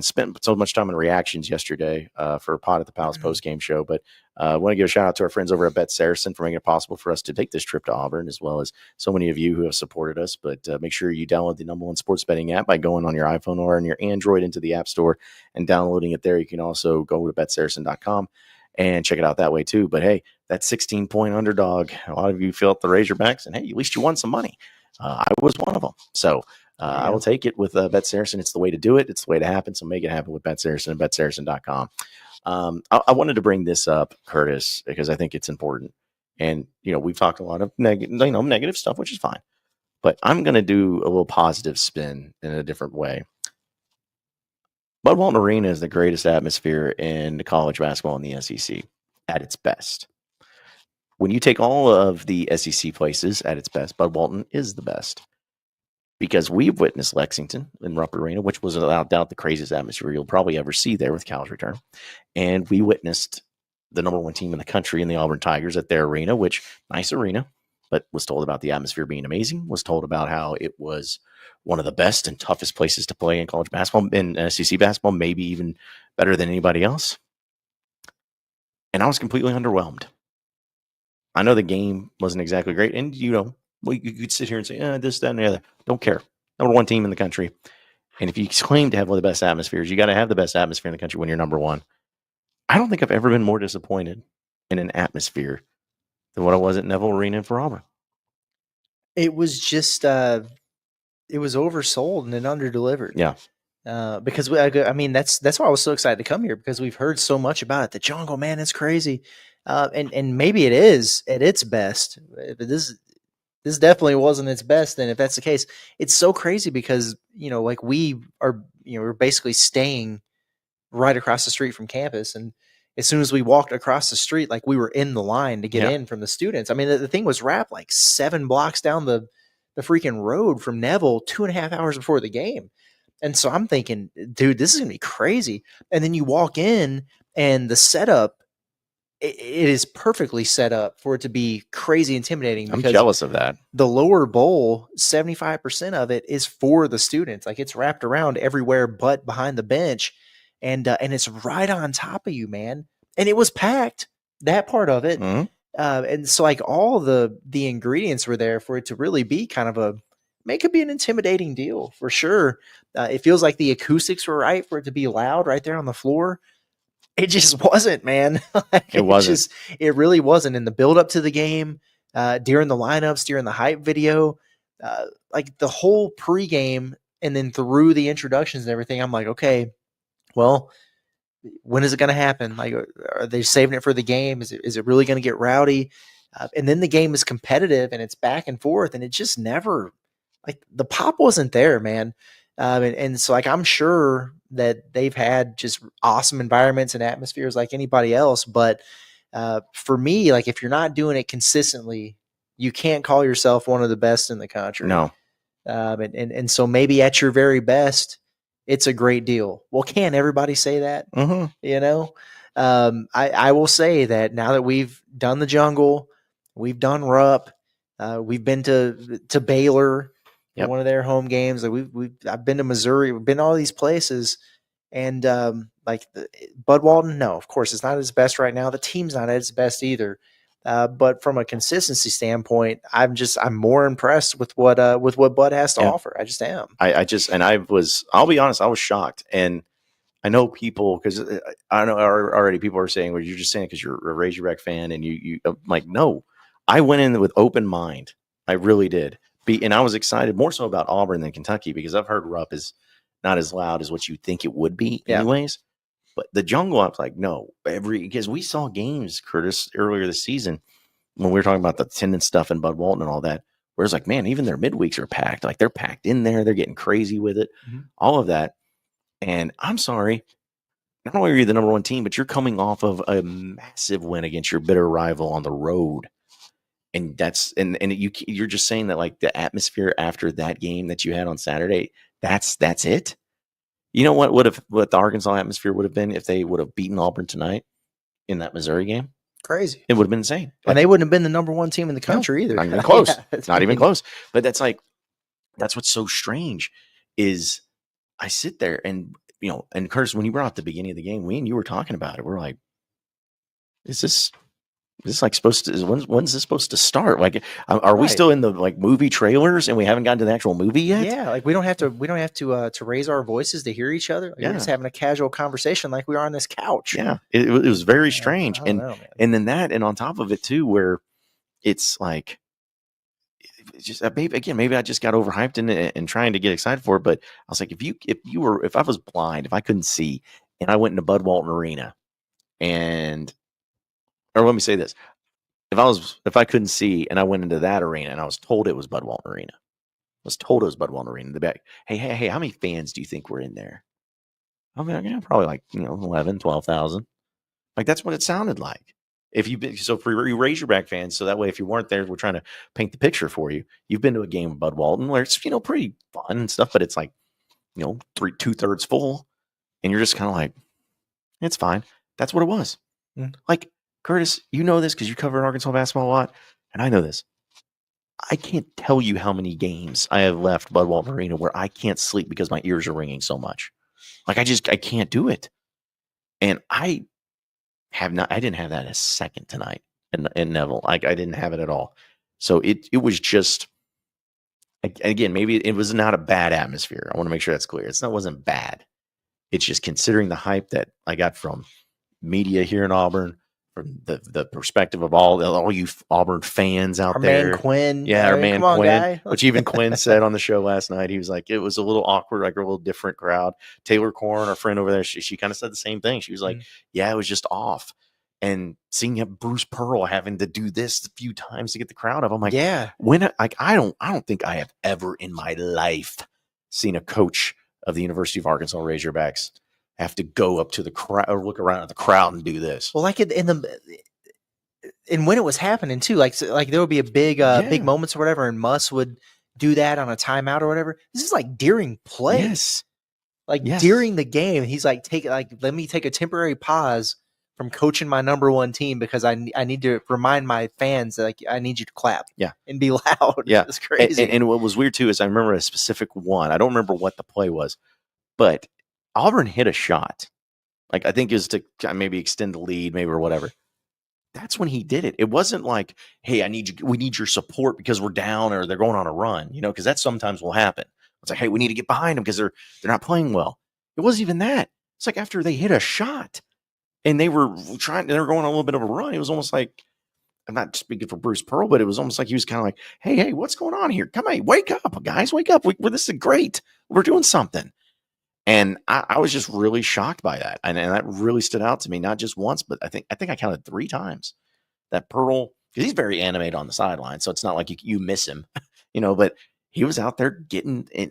spent so much time in reactions yesterday for Pod at the Palace post-game show. But I want to give a shout out to our friends over at Bet Saracen for making it possible for us to take this trip to Auburn, as well as so many of you who have supported us. But make sure you download the #1 sports betting app by going on your iPhone or on your Android into the App Store and downloading it there. You can also go to betsaracen.com and check it out that way too. But hey, that 16-point underdog, a lot of you felt the Razorbacks, and hey, at least you won some money. I was one of them. So I will take it with Bet Saracen. It's the way to do it. It's the way to happen. So make it happen with Bet Saracen and betsaracen.com. I wanted to bring this up, Curtis, because I think it's important. And, we've talked a lot of negative stuff, which is fine. But I'm going to do a little positive spin in a different way. Bud Walton Arena is the greatest atmosphere in college basketball in the SEC at its best. When you take all of the SEC places at its best, Bud Walton is the best. Because we've witnessed Lexington in Rupp Arena, which was without doubt the craziest atmosphere you'll probably ever see there with Cal's return. And we witnessed the #1 team in the country in the Auburn Tigers at their arena, which, nice arena, but was told about the atmosphere being amazing, was told about how it was one of the best and toughest places to play in college basketball, in SEC basketball, maybe even better than anybody else. And I was completely underwhelmed. I know the game wasn't exactly great. And, you could sit here and say, this, that, and the other. Don't care. #1 team in the country. And if you claim to have one of the best atmospheres, you got to have the best atmosphere in the country when you're #1. I don't think I've ever been more disappointed in an atmosphere than what I was at Neville Arena for Auburn. It was just, it was oversold and then underdelivered. Yeah. Because that's why I was so excited to come here, because we've heard so much about it. The jungle, man, it's crazy. And maybe it is at its best. But this definitely wasn't its best. And if that's the case, it's so crazy because, like we are, we're basically staying right across the street from campus. And, as soon as we walked across the street, like we were in the line to get in from the students. I mean, the thing was wrapped like 7 blocks down the freaking road from Neville 2.5 hours before the game. And so I'm thinking, dude, this is going to be crazy. And then you walk in and the setup, it is perfectly set up for it to be crazy intimidating. I'm jealous of that. The lower bowl, 75% of it is for the students. Like it's wrapped around everywhere but behind the bench. And it's right on top of you, man. And it was packed, that part of it. Mhm. And so like all the ingredients were there for it to really be kind of it be an intimidating deal for sure. It feels like the acoustics were right for it to be loud right there on the floor. It just wasn't, man. It wasn't. It really wasn't. In the build up to the game, during the lineups, during the hype video, like the whole pregame and then through the introductions and everything, I'm like, okay, well, when is it going to happen? Like, are they saving it for the game? Is it really going to get rowdy? And then the game is competitive and it's back and forth, and it just never, like, the pop wasn't there, man. And so, like, I'm sure that they've had just awesome environments and atmospheres like anybody else. But for me, like, if you're not doing it consistently, you can't call yourself one of the best in the country. No. And so maybe at your very best, it's a great deal. Well, can't everybody say that? Mhm. You know, I will say that now that we've done the Jungle, we've done Rupp, we've been to Baylor, Yep. one of their home games. Like I've been to Missouri, we've been to all these places, and like Bud Walton, no, of course it's not at its best right now. The team's not at its best either. But from a consistency standpoint, I'm more impressed with what Bud has to offer. I just am. I'll be honest, I was shocked. And I know people, because I know already people are saying, well, you're just saying because you're a Razorback fan, and I'm like, no, I went in with open mind. I really did. And I was excited more so about Auburn than Kentucky, because I've heard Rupp is not as loud as what you think it would be anyways. But the Jungle, I was like, no, because we saw games, Curtis, earlier this season when we were talking about the attendance stuff and Bud Walton and all that, where it's like, man, even their midweeks are packed. Like, they're packed in there. They're getting crazy with it, all of that. And I'm sorry, not only are you the number one team, but you're coming off of a massive win against your bitter rival on the road. And you're just saying that, like, the atmosphere after that game that you had on Saturday, that's it. You know what the Arkansas atmosphere would have been if they would have beaten Auburn tonight in that Missouri game? Crazy. It would have been insane. And they wouldn't have been the number one team in the country either. Not even close. Not even close. But that's what's so strange is I sit there and, and Curtis, when you brought up the beginning of the game, we and you were talking about it. We're like, is this like supposed to, when's this supposed to start? Like, are we still in the like movie trailers and we haven't gotten to the actual movie yet? Yeah. Like we don't have to raise our voices to hear each other. Like, we're just having a casual conversation like we are on this couch. Yeah. It was very strange. I don't know, man. And then that, and on top of it too, where it's like, it's just maybe I just got overhyped and trying to get excited for it. But I was like, if I was blind, if I couldn't see, and I went into Bud Walton Arena, or let me say this: if I couldn't see and I went into that arena and I was told it was Bud Walton Arena, in the back. Hey, how many fans do you think were in there? I mean, probably like 11, 12,000. Like, that's what it sounded like. So for you Razorback fans, so that way if you weren't there, we're trying to paint the picture for you. You've been to a game of Bud Walton where it's pretty fun and stuff, but it's like 2/3 full, and you're just kind of like, it's fine. That's what it was. Like, Curtis, you know this because you cover Arkansas basketball a lot, and I know this. I can't tell you how many games I have left Bud Walton Arena where I can't sleep because my ears are ringing so much. Like, I can't do it, and I didn't have that a second tonight in Neville. Like, I didn't have it at all. So it was just, again, maybe it was not a bad atmosphere. I want to make sure that's clear. It wasn't bad. It's just considering the hype that I got from media here in Auburn, from the perspective of all you Auburn fans out there. Man Quinn. Yeah, our man Quinn, guy. which even Quinn said on the show last night. He was like, it was a little awkward, like a little different crowd. Taylor Corn, our friend over there, she kind of said the same thing. She was like, yeah, it was just off. And seeing Bruce Pearl having to do this a few times to get the crowd up, I'm like, yeah. I don't think I have ever in my life seen a coach of the University of Arkansas Razorbacks have to go up to the crowd or look around at the crowd and do this. Well, like and when it was happening too, like there would be a big moments or whatever, and Muss would do that on a timeout or whatever. This is like during play. Yes. During the game, he's like, let me take a temporary pause from coaching my number one team because I need to remind my fans that like I need you to clap, and be loud. Yeah, it's crazy. And what was weird too is I remember a specific one. I don't remember what the play was, but Auburn hit a shot. Like I think it was to maybe extend the lead, maybe or whatever. That's when he did it. It wasn't like, hey, we need your support because we're down or they're going on a run, because that sometimes will happen. It's like, hey, we need to get behind them because they're not playing well. It wasn't even that. It's like after they hit a shot and they were going on a little bit of a run. It was almost like, I'm not speaking for Bruce Pearl, but it was almost like he was kind of like, hey, what's going on here? Come on, wake up, guys, wake up. This is great. We're doing something. And I was just really shocked by that. And that really stood out to me, not just once, but I think I counted 3 times that Pearl, because he's very animated on the sideline. So it's not like you miss him, but he was out there getting, I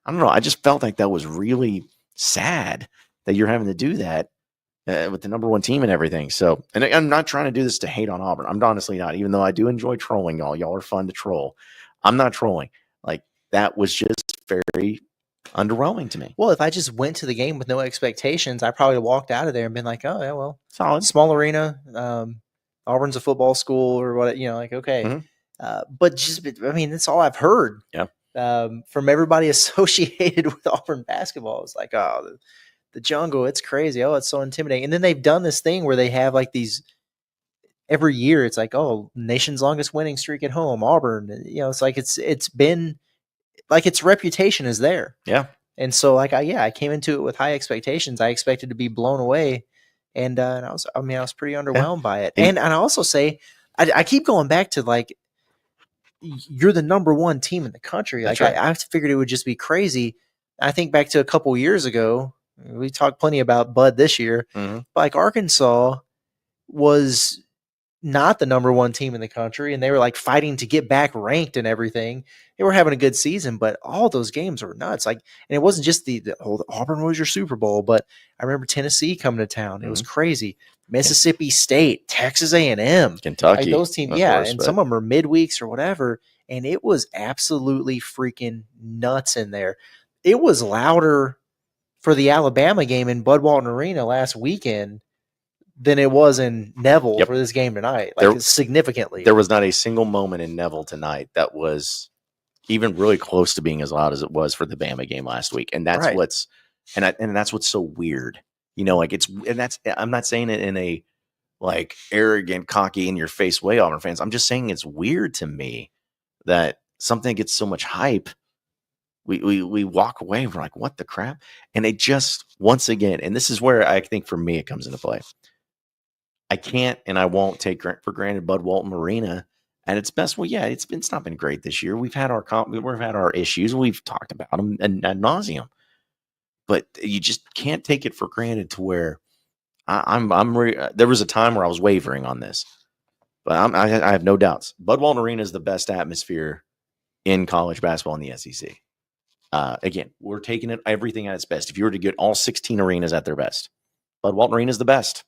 don't know. I just felt like that was really sad that you're having to do that with the number one team and everything. So, and I'm not trying to do this to hate on Auburn. I'm honestly not, even though I do enjoy trolling y'all. Y'all are fun to troll. I'm not trolling. Like that was just very underwhelming to me. Well, if I just went to the game with no expectations, I probably walked out of there and been like, oh yeah, well, solid, small arena. Auburn's a football school or what, like, okay. Mm-hmm. But that's all I've heard. Yeah. From everybody associated with Auburn basketball. It's like, oh, the jungle, it's crazy. Oh, it's so intimidating. And then they've done this thing where they have like these every year. It's like, oh, nation's longest winning streak at home, Auburn. It's like it's been like its reputation is there. Yeah. And so like I came into it with high expectations. I expected to be blown away. And I was pretty underwhelmed by it. And I also say I keep going back to like, you're the number one team in the country. Like right. I figured it would just be crazy. I think back to a couple years ago, we talked plenty about Bud this year. Mm-hmm. But like Arkansas was not the number one team in the country, and they were like fighting to get back ranked and everything. They were having a good season, but all those games were nuts. Like, and it wasn't just the Auburn was your Super Bowl, but I remember Tennessee coming to town. Mm-hmm. It was crazy. Mississippi State, Texas A&M, Kentucky, like those teams, and some of them are midweeks or whatever. And it was absolutely freaking nuts in there. It was louder for the Alabama game in Bud Walton Arena last weekend than it was in Neville for this game tonight, significantly. There was not a single moment in Neville tonight that was even really close to being as loud as it was for the Bama game last week. And that's what's so weird. I'm not saying it in a like arrogant, cocky, in your face way, Auburn fans. I'm just saying it's weird to me that something gets so much hype. We walk away and we're like, what the crap? And it just, once again, and this is where I think for me it comes into play. I can't and I won't take for granted Bud Walton Arena at its best. Well, yeah, it's not been great this year. We've had our issues. We've talked about them ad nauseum. But you just can't take it for granted to where there was a time where I was wavering on this, but I have no doubts. Bud Walton Arena is the best atmosphere in college basketball in the SEC. Again, we're taking everything at its best. If you were to get all 16 arenas at their best, Bud Walton Arena is the best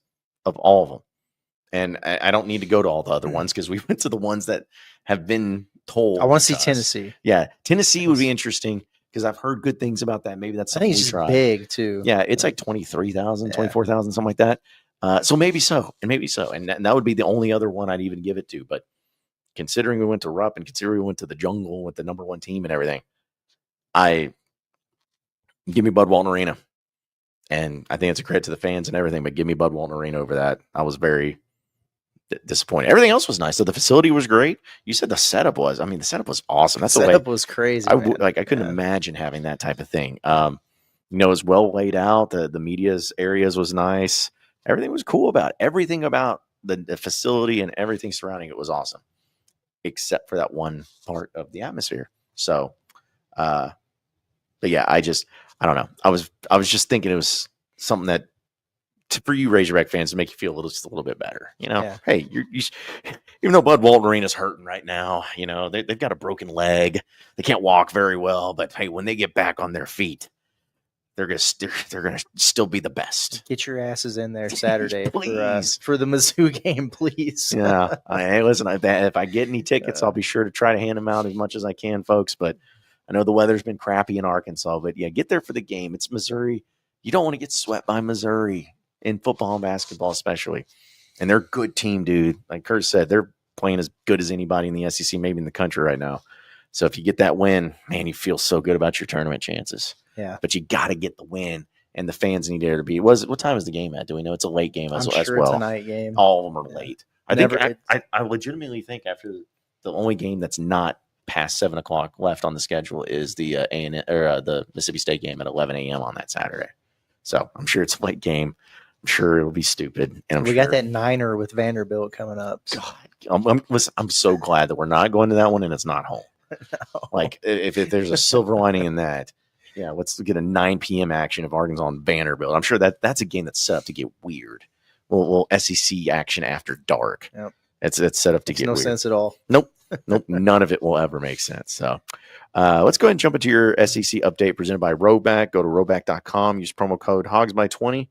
of all of them. And I don't need to go to all the other ones because we went to the ones that have been told. I want to see Tennessee. Yeah, Tennessee would be interesting because I've heard good things about that. Maybe that's something I think it's try. Big too. Yeah, it's like 23,000, 24,000, something like that. So maybe so. And that would be the only other one I'd even give it to. But considering we went to Rupp and considering we went to the jungle with the number one team and everything, give me Bud Walton Arena. And I think it's a credit to the fans and everything, but give me Bud Walton Arena over that. I was very disappointed. Everything else was nice. So the facility was great. You said the setup was. I mean, the setup was awesome. That's the setup was crazy. I couldn't imagine having that type of thing. It was well laid out. The media's areas was nice. Everything was cool about it. Everything about the facility and everything surrounding it was awesome, except for that one part of the atmosphere. So, but yeah, I don't know. I was just thinking it was something that for you Razorback fans to make you feel just a little bit better. Hey, you even though Bud Walton Arena's hurting right now, they've got a broken leg. They can't walk very well, but hey, when they get back on their feet, they're gonna still be the best. Get your asses in there Saturday Please. for the Mizzou game, please. Yeah. Hey, listen, if I get any tickets, I'll be sure to try to hand them out as much as I can, folks. But I know the weather's been crappy in Arkansas, but yeah, get there for the game. It's Missouri. You don't want to get swept by Missouri in football and basketball, especially. And they're a good team, dude. Like Kurt said, they're playing as good as anybody in the SEC, maybe in the country right now. So if you get that win, man, you feel so good about your tournament chances. Yeah. But you got to get the win, and the fans need there to be. What time is the game at? Do we know? It's a late game as well. It's a night game. All of them are late. I legitimately think after the only game that's not past 7 o'clock left on the schedule is the the Mississippi State game at 11 a.m. on that Saturday. So I'm sure it's a late game. I'm sure it'll be stupid. And we got that Niner with Vanderbilt coming up. So. God, I'm so glad that we're not going to that one and it's not home. No. Like if there's a silver lining in that, yeah, let's get a 9 p.m. action of Arkansas and Vanderbilt. I'm sure that's a game that's set up to get weird. Well, SEC action after dark. Yep. It's set up to get no weird. Sense at all. Nope. None of it will ever make sense. So let's go ahead and jump into your SEC update presented by Razorback. Go to razorback.com, use promo code HOGSBY20,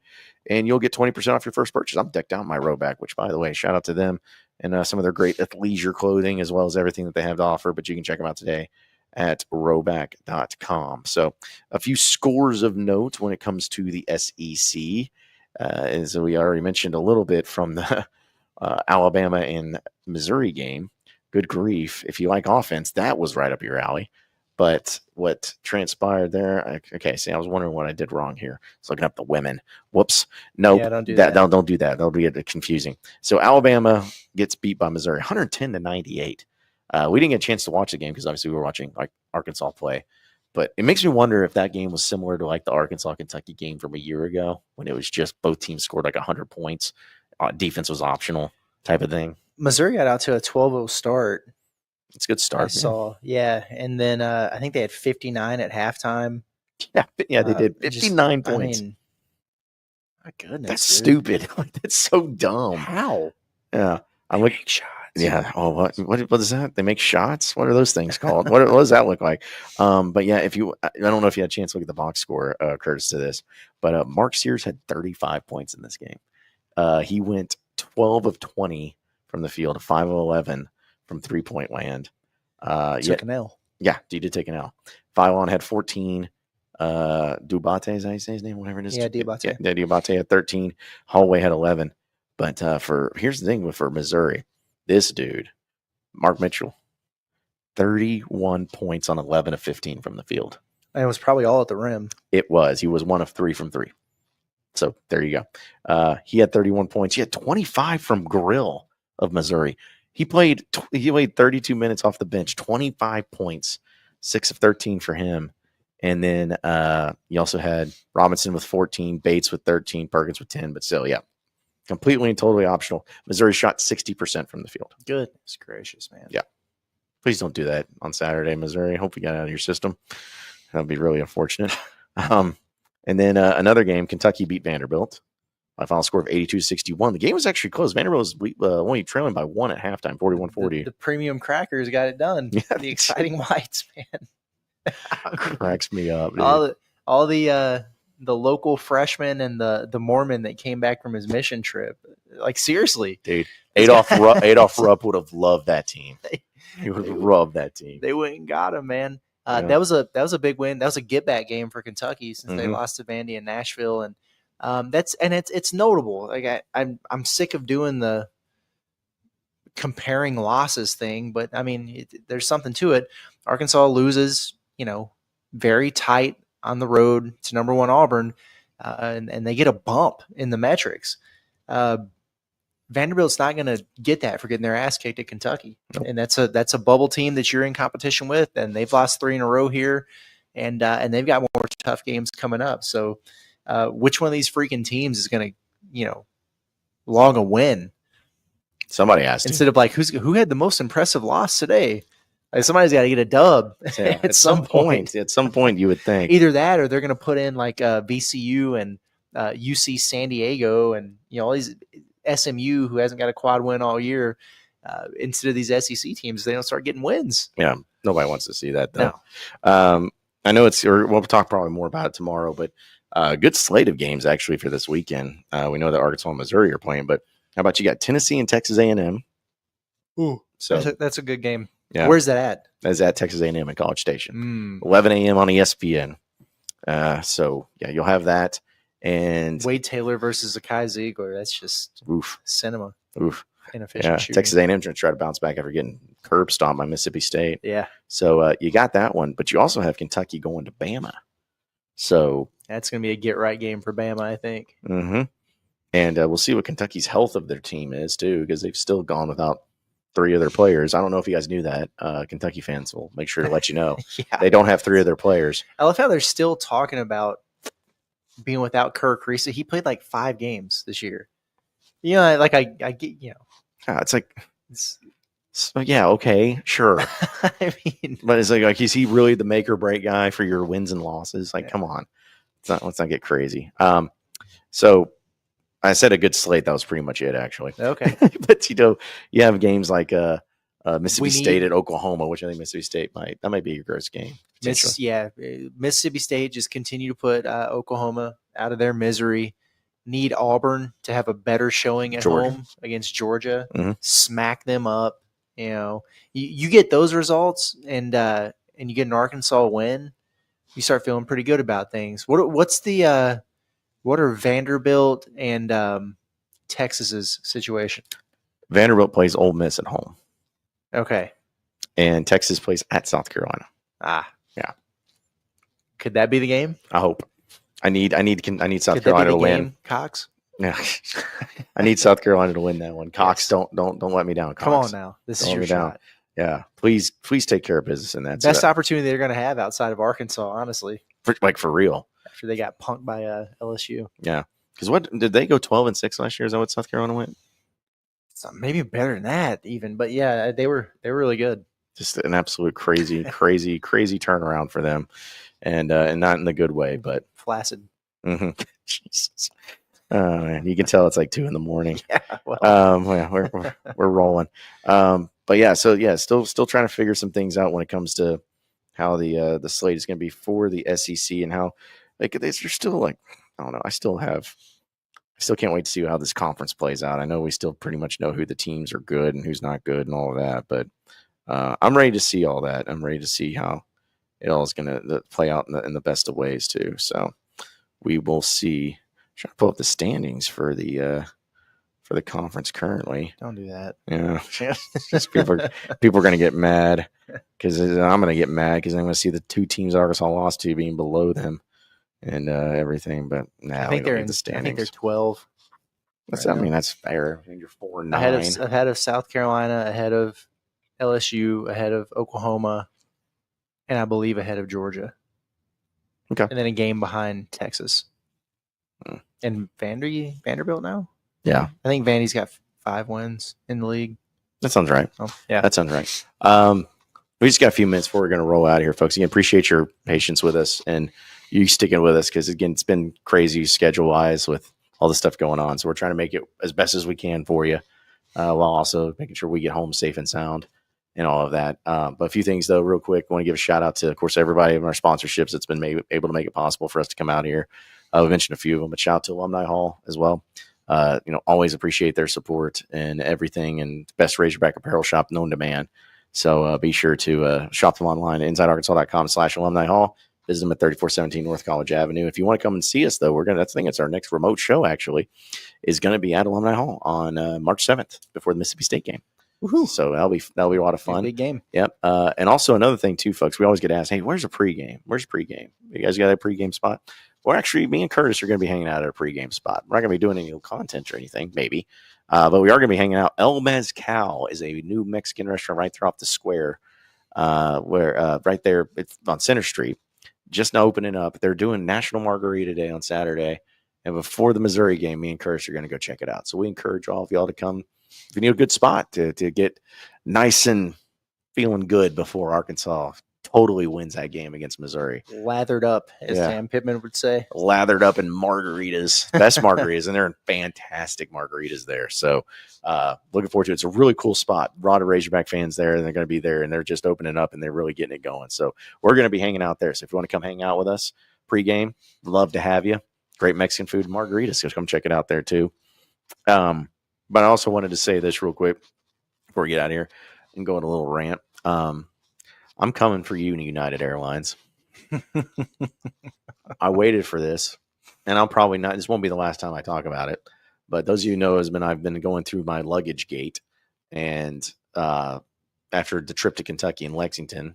and you'll get 20% off your first purchase. I'm decked out in my Razorback, which, by the way, shout out to them and some of their great athleisure clothing as well as everything that they have to offer. But you can check them out today at razorback.com. So a few scores of note when it comes to the SEC. As we already mentioned a little bit from the Alabama and Missouri game. Good grief. If you like offense, that was right up your alley. But what transpired there, okay, see, I was wondering what I did wrong here. I was looking up the women. Whoops. Nope. Yeah, don't do that. Don't do that. That'll be confusing. So Alabama gets beat by Missouri, 110-98. We didn't get a chance to watch the game because obviously we were watching like Arkansas play. But it makes me wonder if that game was similar to like the Arkansas-Kentucky game from a year ago when it was just both teams scored like 100 points. Defense was optional type of thing. Missouri got out to a 12-0 start. It's a good start. I saw, yeah. And then I think they had 59 at halftime. Yeah, they did 59 points. I mean, my goodness, that's dude. stupid. Like that's so dumb. How? Yeah, I make shots. Yeah. Oh, what is that? They make shots. What are those things called? what does that look like? But yeah, I don't know if you had a chance to look at the box score, Curtis, to this, but Mark Sears had 35 points in this game. He went 12 of 20 from the field, 5 of 11 from 3-point land. Took an L. Yeah, he did take an L. Phylon had 14. Dubate, is that how you say his name? Whatever it is. Yeah, Dubate. Yeah, Dubate had 13. Holloway had 11. But here's the thing for Missouri. This dude, Mark Mitchell, 31 points on 11 of 15 from the field. And it was probably all at the rim. It was. He was 1 of 3 from 3. So there you go. He had 31 points. He had 25 from Grill of Missouri. He played 32 minutes off the bench, 25 points, 6 of 13 for him. And then you also had Robinson with 14, Bates with 13, Perkins with 10. But still, yeah, completely and totally optional. Missouri shot 60% from the field. Goodness gracious, man. Yeah. Please don't do that on Saturday, Missouri. Hope you got it out of your system. That would be really unfortunate. And then another game, Kentucky beat Vanderbilt by a final score of 82-61. The game was actually close. Vanderbilt was only trailing by 1 at halftime, 41-40. The premium crackers got it done. Yeah, the exciting whites, man. Cracks me up, dude. All the local freshmen and the Mormon that came back from his mission trip. Like, seriously. Dude, Adolph Rupp would have loved that team. He would have loved that team. They went and got him, man. Yeah. That was a big win. That was a get back game for Kentucky since they lost to Vandy and Nashville, and it's notable. Like I'm sick of doing the comparing losses thing, but I mean there's something to it. Arkansas loses, very tight on the road to number 1 Auburn, and they get a bump in the metrics. Vanderbilt's not going to get that for getting their ass kicked at Kentucky. Nope. And that's a bubble team that you're in competition with, and they've lost 3 in a row here, and they've got more tough games coming up. So which one of these freaking teams is going to, log a win? Somebody has to. Instead of like, who had the most impressive loss today? Like, somebody's got to get a dub at some point. At some point, you would think. Either that or they're going to put in like VCU and UC San Diego and, all these SMU who hasn't got a quad win all year instead of these SEC teams. They don't start getting wins. Yeah, nobody wants to see that though. No. I know we'll talk probably more about it tomorrow, but good slate of games actually for this weekend. We know that Arkansas and Missouri are playing, but how about you got Tennessee and Texas A&M? Ooh, So that's a good game. yeah, Where's that at? that's at Texas A&M in College Station, 11 11 a.m. on ESPN. So yeah, you'll have that. And Wade Taylor versus Akai Ziegler. That's just cinema. Oof. Inefficient Yeah, shooting. Texas A&M trying to try to bounce back after getting curb stomped by Mississippi State. Yeah. So you got that one, but you also have Kentucky going to Bama. So that's going to be a get-right game for Bama, I think. Mm-hmm. And we'll see what Kentucky's health of their team is, too, because they've still gone without 3 of their players. I don't know if you guys knew that. Kentucky fans will make sure to let you know. Yeah. They don't have 3 of their players. I love how they're still talking about being without Kirk Reese. He played like 5 games this year. You know, like I get, you know. Yeah, it's like, yeah, okay, sure. I mean, but it's like, is he really the make or break guy for your wins and losses? Like, come on. Let's not get crazy. So I said a good slate. That was pretty much it, actually. Okay. But, you have games like Mississippi State at Oklahoma, which I think Mississippi State might be your gross game. Mississippi State just continue to put Oklahoma out of their misery. Need Auburn to have a better showing at home against Georgia. Mm-hmm. Smack them up. You know, you get those results, and you get an Arkansas win. You start feeling pretty good about things. What are Vanderbilt and Texas's situation? Vanderbilt plays Ole Miss at home. Okay. And Texas plays at South Carolina. Yeah. Could that be the game? I hope. I need South Carolina to win. Cox? Yeah. I need South Carolina to win that one. Cox, don't let me down, Cox. Come on now. This is your shot. Yeah. Please take care of business in that. Best opportunity they're going to have outside of Arkansas, honestly. For real. After they got punked by LSU. Yeah. Because what did they go 12-6 last year? Is that what South Carolina went? Maybe better than that even, but yeah, they were really good. Just an absolute crazy turnaround for them, and not in the good way, but flaccid. Mm-hmm. Jesus, man, you can tell it's like 2 a.m. Yeah, well, we're rolling. But yeah, so yeah, still trying to figure some things out when it comes to how the slate is going to be for the SEC and how like they're still like I don't know. I still can't wait to see how this conference plays out. I know we still pretty much know who the teams are good and who's not good and all of that, but I'm ready to see all that. I'm ready to see how it all is going to play out in the best of ways too. So we will see. I'm trying to pull up the standings for the conference currently. Don't do that. Yeah, just people are going to get mad because I'm going to get mad because I'm going to see the 2 teams Arkansas lost to being below them. And everything, but now I think they're in the standings. I think they're 12. That's fair. I think you're 4-9. Ahead of South Carolina, ahead of LSU, ahead of Oklahoma, and I believe ahead of Georgia. Okay, and then a game behind Texas. And Vanderbilt now. Yeah, I think Vandy's got 5 wins in the league. That sounds right. Oh, yeah, that sounds right. We just got a few minutes before we're going to roll out of here, folks. Again, appreciate your patience with us and you sticking with us because, again, it's been crazy schedule-wise with all the stuff going on. So we're trying to make it as best as we can for you while also making sure we get home safe and sound and all of that. But a few things, though, real quick. I want to give a shout-out to, of course, everybody in our sponsorships that's been able to make it possible for us to come out here. We mentioned a few of them, but shout out to Alumni Hall as well. Always appreciate their support and everything, and best Razorback apparel shop known to man. So be sure to shop them online at insidearkansas.com/alumni hall. Visit them at 3417 North College Avenue. If you want to come and see us, though, it's our next remote show, actually, is going to be at Alumni Hall on March 7th before the Mississippi State game. Woo-hoo. So that'll be a lot of fun. Big game. Yep. And also another thing, too, folks, we always get asked, hey, where's the pregame? You guys got a pregame spot? Well, actually, me and Curtis are going to be hanging out at a pregame spot. We're not going to be doing any content or anything, maybe. But we are going to be hanging out. El Mezcal is a new Mexican restaurant right there off the square, right there it's on Center Street. Just now opening up. They're doing National Margarita Day on Saturday. And before the Missouri game, me and Curtis are going to go check it out. So we encourage all of y'all to come. If you need a good spot to get nice and feeling good before Arkansas totally wins that game against Missouri. Lathered up, as Yeah. Sam Pittman would say. Lathered up in margaritas, best margaritas, and they're fantastic margaritas there. So looking forward to it. It's a really cool spot. A lot of Razorback fans there, and they're going to be there, and they're just opening up, and they're really getting it going. So we're going to be hanging out there. So if you want to come hang out with us pregame, love to have you. Great Mexican food and margaritas. So come check it out there too. But I also wanted to say this real quick before we get out of here and go on a little rant. I'm coming for you, United Airlines. I waited for this, and I'll probably not. This won't be the last time I talk about it. But those of you who know, I've been going through my luggage gate, and after the trip to Kentucky and Lexington,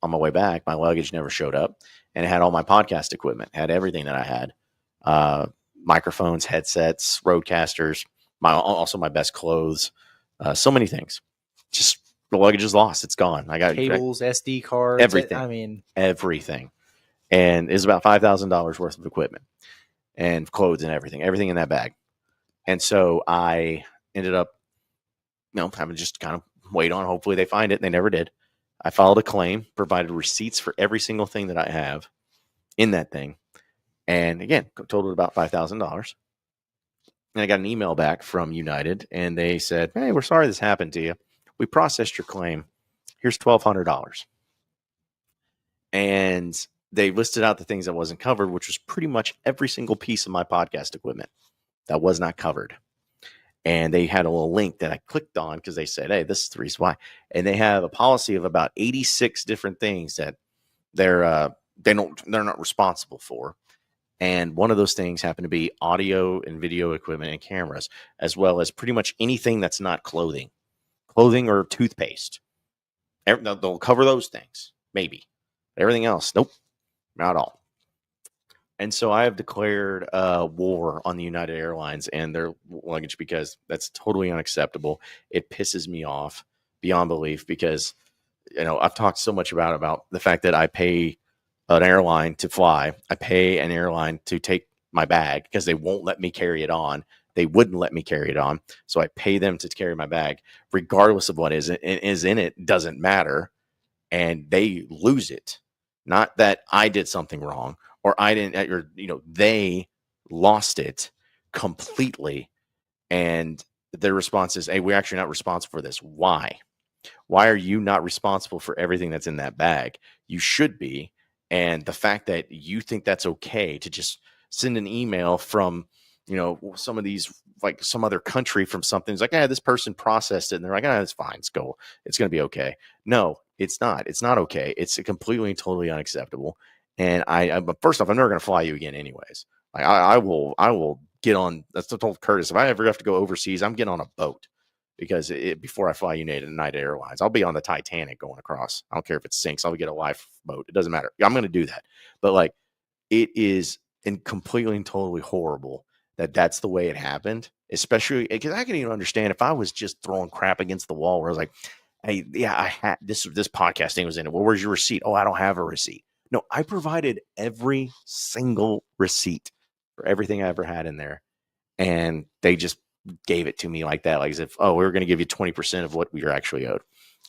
on my way back, my luggage never showed up, and it had all my podcast equipment, had everything that I had, microphones, headsets, roadcasters, also my best clothes, so many things. Just the luggage is lost. It's gone. I got Cables, SD cards, everything. I mean, everything. And it's about $5,000 worth of equipment and clothes and everything in that bag. And so I ended up, having to just kind of wait on. Hopefully they find it. And they never did. I filed a claim, provided receipts for every single thing that I have in that thing. And again, totaled about $5,000. And I got an email back from United, and they said, "Hey, we're sorry this happened to you. We processed your claim. Here's $1,200. And they listed out the things that wasn't covered, which was pretty much every single piece of my podcast equipment that was not covered. And they had a little link that I clicked on because they said, "Hey, this is the reason why." And they have a policy of about 86 different things that they're not responsible for. And one of those things happened to be audio and video equipment and cameras, as well as pretty much anything that's not clothing or toothpaste. They'll cover those things, maybe. Everything else, nope, not at all. And so I have declared war on the United Airlines and their luggage because that's totally unacceptable. It pisses me off beyond belief because, I've talked so much about the fact that I pay an airline to fly. I pay an airline to take my bag because they won't let me carry it on. They wouldn't let me carry it on. So I pay them to carry my bag, regardless of what is in it, doesn't matter. And they lose it. Not that I did something wrong or I didn't, or, they lost it completely. And their response is, "Hey, we're actually not responsible for this." Why? Why are you not responsible for everything that's in that bag? You should be. And the fact that you think that's okay to just send an email from, some of these, like some other country from something, it's like, this person processed it. And they're like, it's fine. It's cool. It's going to be okay. No, it's not. It's not okay. It's completely and totally unacceptable. And but first off, I'm never going to fly you again anyways. Like I will get on. That's what I told Curtis. If I ever have to go overseas, I'm getting on a boat. Because before I fly United Airlines, I'll be on the Titanic going across. I don't care if it sinks. I'll get a lifeboat. It doesn't matter. I'm going to do that. But it is completely and totally horrible that that's the way it happened. Especially because I can even understand if I was just throwing crap against the wall where I was like, "Hey, yeah, I had this podcast thing was in it. Well, where's your receipt?" "Oh, I don't have a receipt." No, I provided every single receipt for everything I ever had in there. And they just gave it to me like that, like as if, "Oh, we're going to give you 20% of what we are actually owed."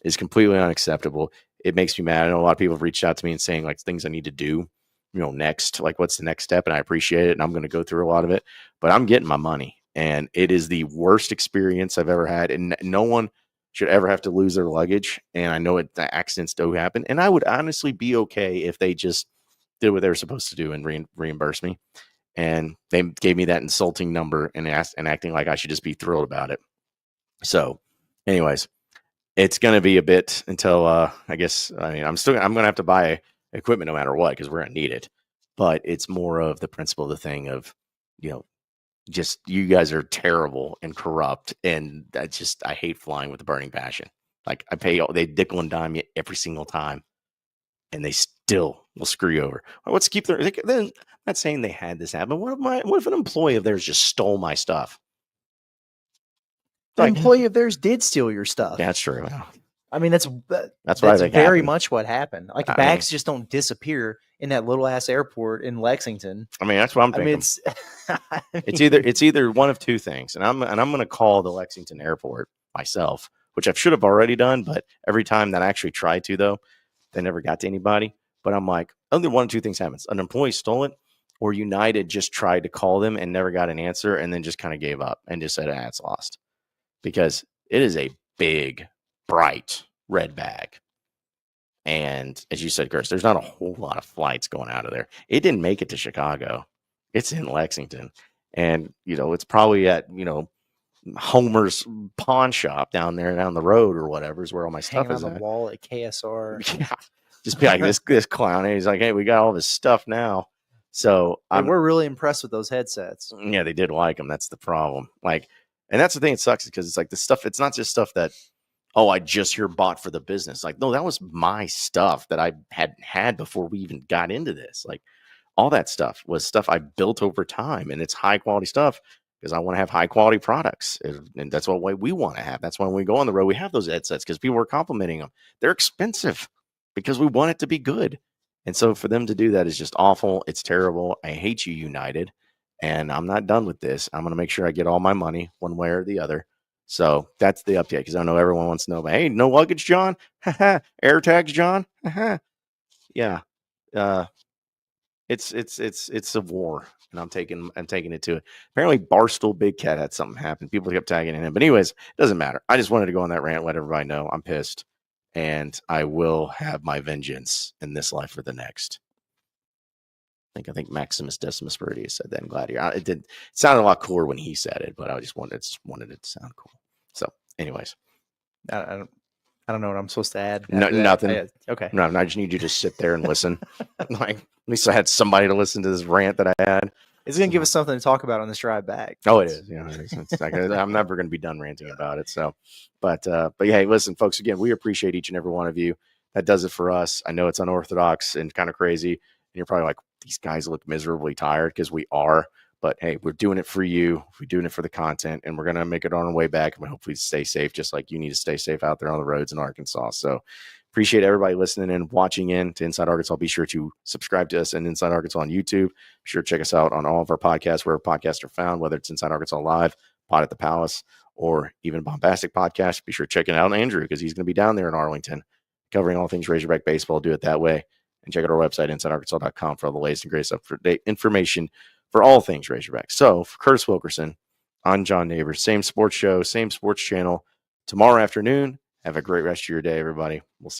Is completely unacceptable. It makes me mad. I know a lot of people have reached out to me and saying things I need to do, next, what's the next step? And I appreciate it. And I'm going to go through a lot of it, but I'm getting my money, and it is the worst experience I've ever had. And no one should ever have to lose their luggage. And I know the accidents do happen. And I would honestly be okay if they just did what they were supposed to do and reimburse me. And they gave me that insulting number and acting like I should just be thrilled about it. So anyways, it's going to be a bit until, I'm going to have to buy equipment no matter what, because we're going to need it. But it's more of the principle of the thing of, just you guys are terrible and corrupt. And I hate flying with a burning passion. Like they nickel and dime you every single time. And they still will screw you over. Let's keep I'm not saying they had this happen. What if an employee of theirs just stole my stuff? An employee of theirs did steal your stuff. Yeah, that's true. I mean, that's very much what happened. Bags just don't disappear in that little ass airport in Lexington. I mean, that's what I'm thinking. It's either one of two things, and I'm going to call the Lexington airport myself, which I should have already done. But every time that I actually try to, though, They never got to anybody. But I'm like, only one of two things happens. An employee stole it, or United just tried to call them and never got an answer and then just kind of gave up and just said, it's lost. Because it is a big, bright red bag. And as you said, Chris, there's not a whole lot of flights going out of there. It didn't make it to Chicago. It's in Lexington. And, it's probably at, Homer's pawn shop down there down the road or whatever is where all my stuff Hanging is on the at. wall at KSR. Yeah. Just be like this clown. And he's like, hey, we got all this stuff now. So we're really impressed with those headsets. Yeah, they did like them. That's the problem. And that's the thing that sucks because it's like the stuff, it's not just stuff that, I just here bought for the business. Like, no, that was my stuff that I had before we even got into this. Like, all that stuff was stuff I built over time, and it's high quality stuff because I want to have high quality products. And that's what way we want to have. That's why when we go on the road, we have those headsets because people are complimenting them. They're expensive because we want it to be good. And so for them to do that is just awful. It's terrible. I hate you, United. And I'm not done with this. I'm going to make sure I get all my money one way or the other. So that's the update because I know everyone wants to know, hey, no luggage, John? Air tags, John? Yeah. It's a war, and I'm taking it to it. Apparently, Barstool Big Cat had something happen. People kept tagging in him. But anyways, it doesn't matter. I just wanted to go on that rant, let everybody know I'm pissed. And I will have my vengeance in this life or the next. I think Maximus Decimus Meridius said that in Gladiator. It sounded a lot cooler when he said it, but I just wanted it to sound cool. So, anyways, I don't know what I'm supposed to add. No, nothing. Okay. No, I just need you to sit there and listen. Like, at least I had somebody to listen to this rant that I had. It's going to give us something to talk about on this drive back. Oh, it is. Yeah, it's like, I'm never going to be done ranting about it. So, but yeah, hey, listen, folks. Again, we appreciate each and every one of you. That does it for us. I know it's unorthodox and kind of crazy, and you're probably like, these guys look miserably tired because we are. But hey, we're doing it for you. We're doing it for the content, and we're going to make it on our way back. And we hopefully stay safe, just like you need to stay safe out there on the roads in Arkansas. So appreciate everybody listening and watching in to Inside Arkansas. Be sure to subscribe to us and Inside Arkansas on YouTube. Be sure to check us out on all of our podcasts, wherever podcasts are found, whether it's Inside Arkansas Live, Pod at the Palace, or even Bombastic Podcast. Be sure to check it out on Andrew because he's going to be down there in Arlington covering all things Razorback baseball. Do it that way. And check out our website, InsideArkansas.com, for all the latest and greatest up-to-date information for all things Razorback. So for Curtis Wilkerson, I'm John Neighbors. Same sports show, same sports channel tomorrow afternoon. Have a great rest of your day, everybody. We'll see.